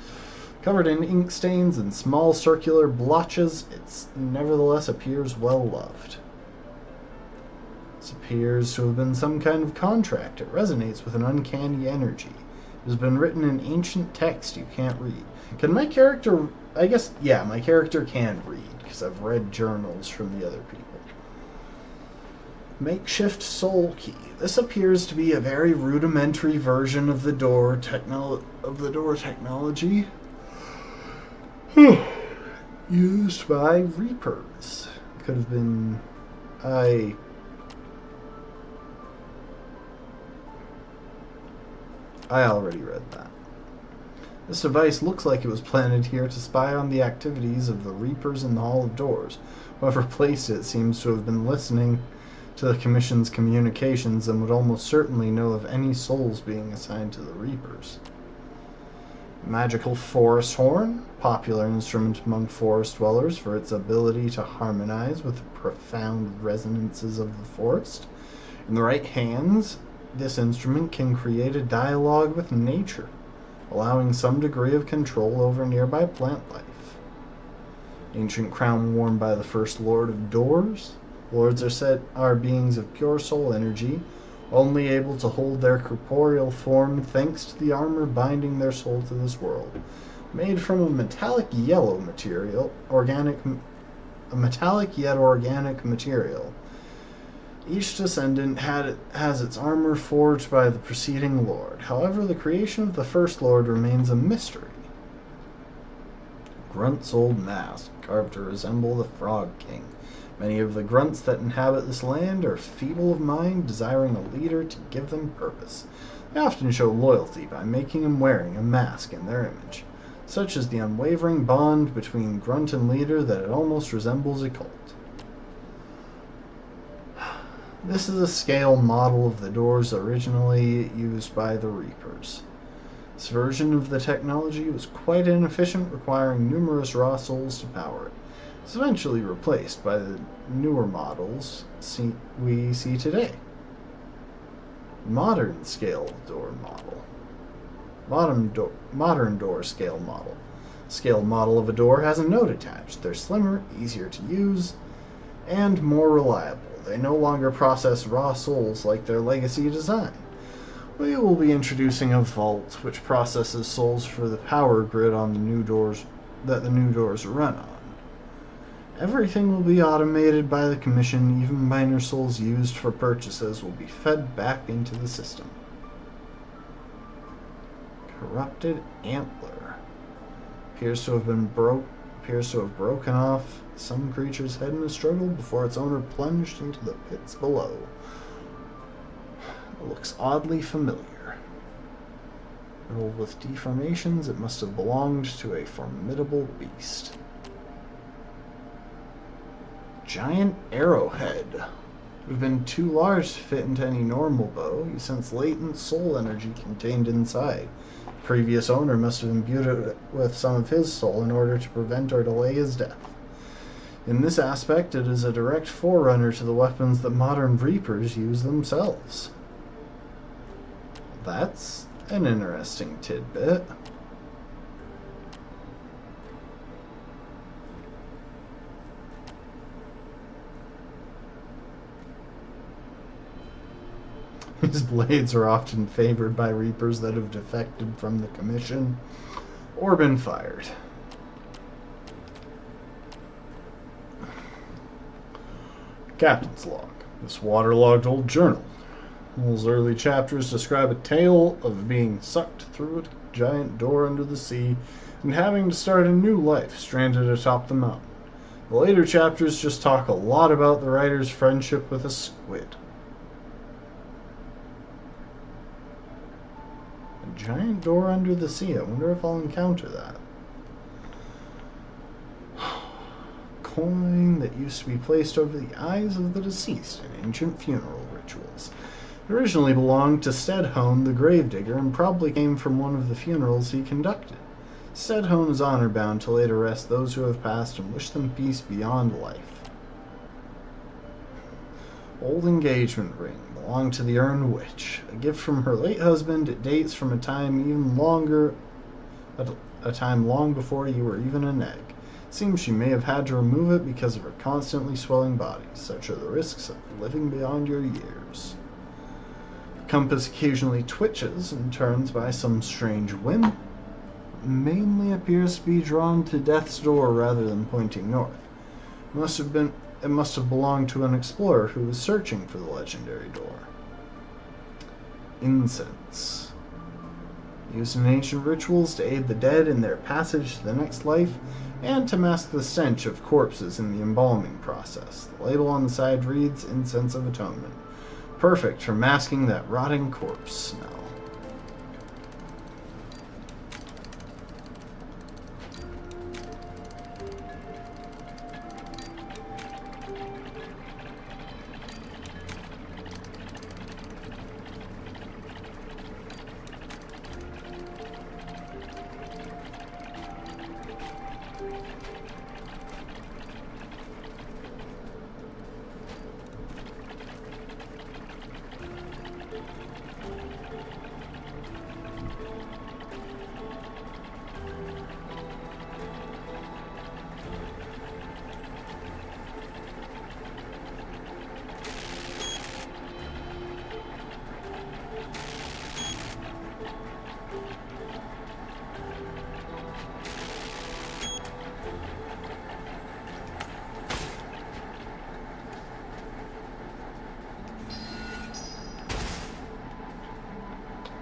Covered in ink stains and small circular blotches, it nevertheless appears well loved. This appears to have been some kind of contract. It resonates with an uncanny energy. It has been written in ancient text you can't read. Can my character... I guess, yeah, my character can read, because I've read journals from the other people. Makeshift soul key. This appears to be a very rudimentary version of the door technology used by Reapers. Could have been I already read that. This device looks like it was planted here to spy on the activities of the Reapers in the Hall of Doors. Whoever placed it seems to have been listening to the Commission's communications and would almost certainly know of any souls being assigned to the Reapers. Magical Forest Horn, popular instrument among forest dwellers for its ability to harmonize with the profound resonances of the forest. In the right hands, this instrument can create a dialogue with nature, allowing some degree of control over nearby plant life. Ancient crown worn by the First Lord of Doors. Lords are beings of pure soul energy, only able to hold their corporeal form thanks to the armor binding their soul to this world. Made from a metallic yellow material, a metallic yet organic material. Each descendant has its armor forged by the preceding lord. However, the creation of the first lord remains a mystery. Grunt's old mask, carved to resemble the Frog King. Many of the grunts that inhabit this land are feeble of mind, desiring a leader to give them purpose. They often show loyalty by making and wearing a mask in their image. Such is the unwavering bond between grunt and leader that it almost resembles a cult. This is a scale model of the doors originally used by the Reapers. This version of the technology was quite inefficient, requiring numerous raw souls to power it. It's eventually replaced by the newer models we see today. Modern scale door model. Modern door scale model. Scale model of a door has a note attached. They're slimmer, easier to use, and more reliable. They no longer process raw souls like their legacy design. We will be introducing a vault which processes souls for the power grid on the new doors that the new doors run on. Everything will be automated by the Commission. Even minor souls used for purchases will be fed back into the system. Corrupted antler. Appears to have broken off some creature's head in a struggle before its owner plunged into the pits below. It looks oddly familiar. Riddled with deformations, it must have belonged to a formidable beast. Giant arrowhead. It would have been too large to fit into any normal bow. You sense latent soul energy contained inside. The previous owner must have imbued it with some of his soul in order to prevent or delay his death. In this aspect, it is a direct forerunner to the weapons that modern Reapers use themselves. That's an interesting tidbit. These blades are often favored by Reapers that have defected from the Commission or been fired. Captain's log. This waterlogged old journal. Those early chapters describe a tale of being sucked through a giant door under the sea and having to start a new life stranded atop the mountain. The later chapters just talk a lot about the writer's friendship with a squid. A giant door under the sea. I wonder if I'll encounter that. Coin that used to be placed over the eyes of the deceased in ancient funeral rituals. It originally belonged to Stedhone the gravedigger and probably came from one of the funerals he conducted. Stedhone is honor-bound to lay to rest those who have passed and wish them peace beyond life. Old engagement ring belonged to the Urn Witch. A gift from her late husband. It dates from a time long before you were even an egg. It seems she may have had to remove it because of her constantly swelling body. Such are the risks of living beyond your years. The compass occasionally twitches and turns by some strange whim. It mainly appears to be drawn to death's door rather than pointing north. It must have been It must have belonged to an explorer who was searching for the legendary door. Incense. Used in ancient rituals to aid the dead in their passage to the next life and to mask the stench of corpses in the embalming process. The label on the side reads Incense of Atonement. Perfect for masking that rotting corpse smell.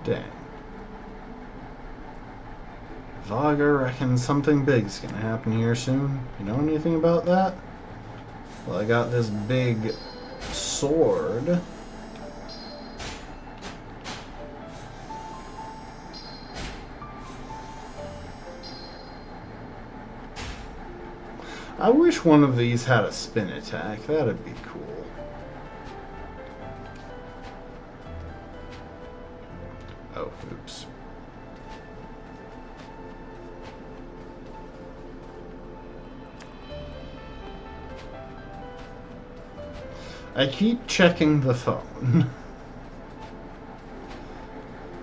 Dang. Vaga reckons something big's gonna happen here soon. You know anything about that? Well, I got this big sword. I wish one of these had a spin attack. That'd be cool. Oh, oops. I keep checking the phone.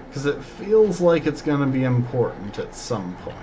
Because it feels like it's going to be important at some point.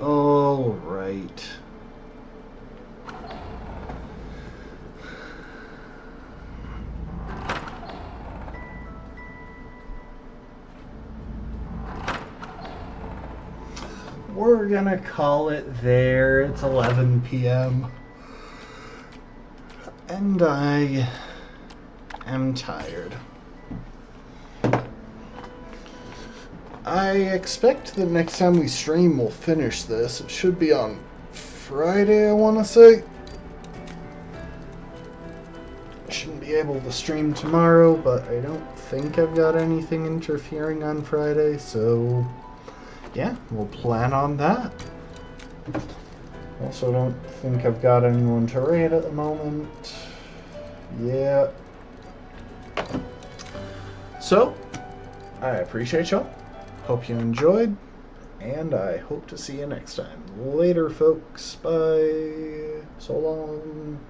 All right. We're gonna call it there. It's 11 p.m. And I am tired. I expect the next time we stream we'll finish this. It should be on Friday, I want to say. I shouldn't be able to stream tomorrow, but I don't think I've got anything interfering on Friday, so yeah, we'll plan on that. Also don't think I've got anyone to raid at the moment. Yeah. So, I appreciate y'all. Hope you enjoyed, and I hope to see you next time. Later, folks. Bye. So long.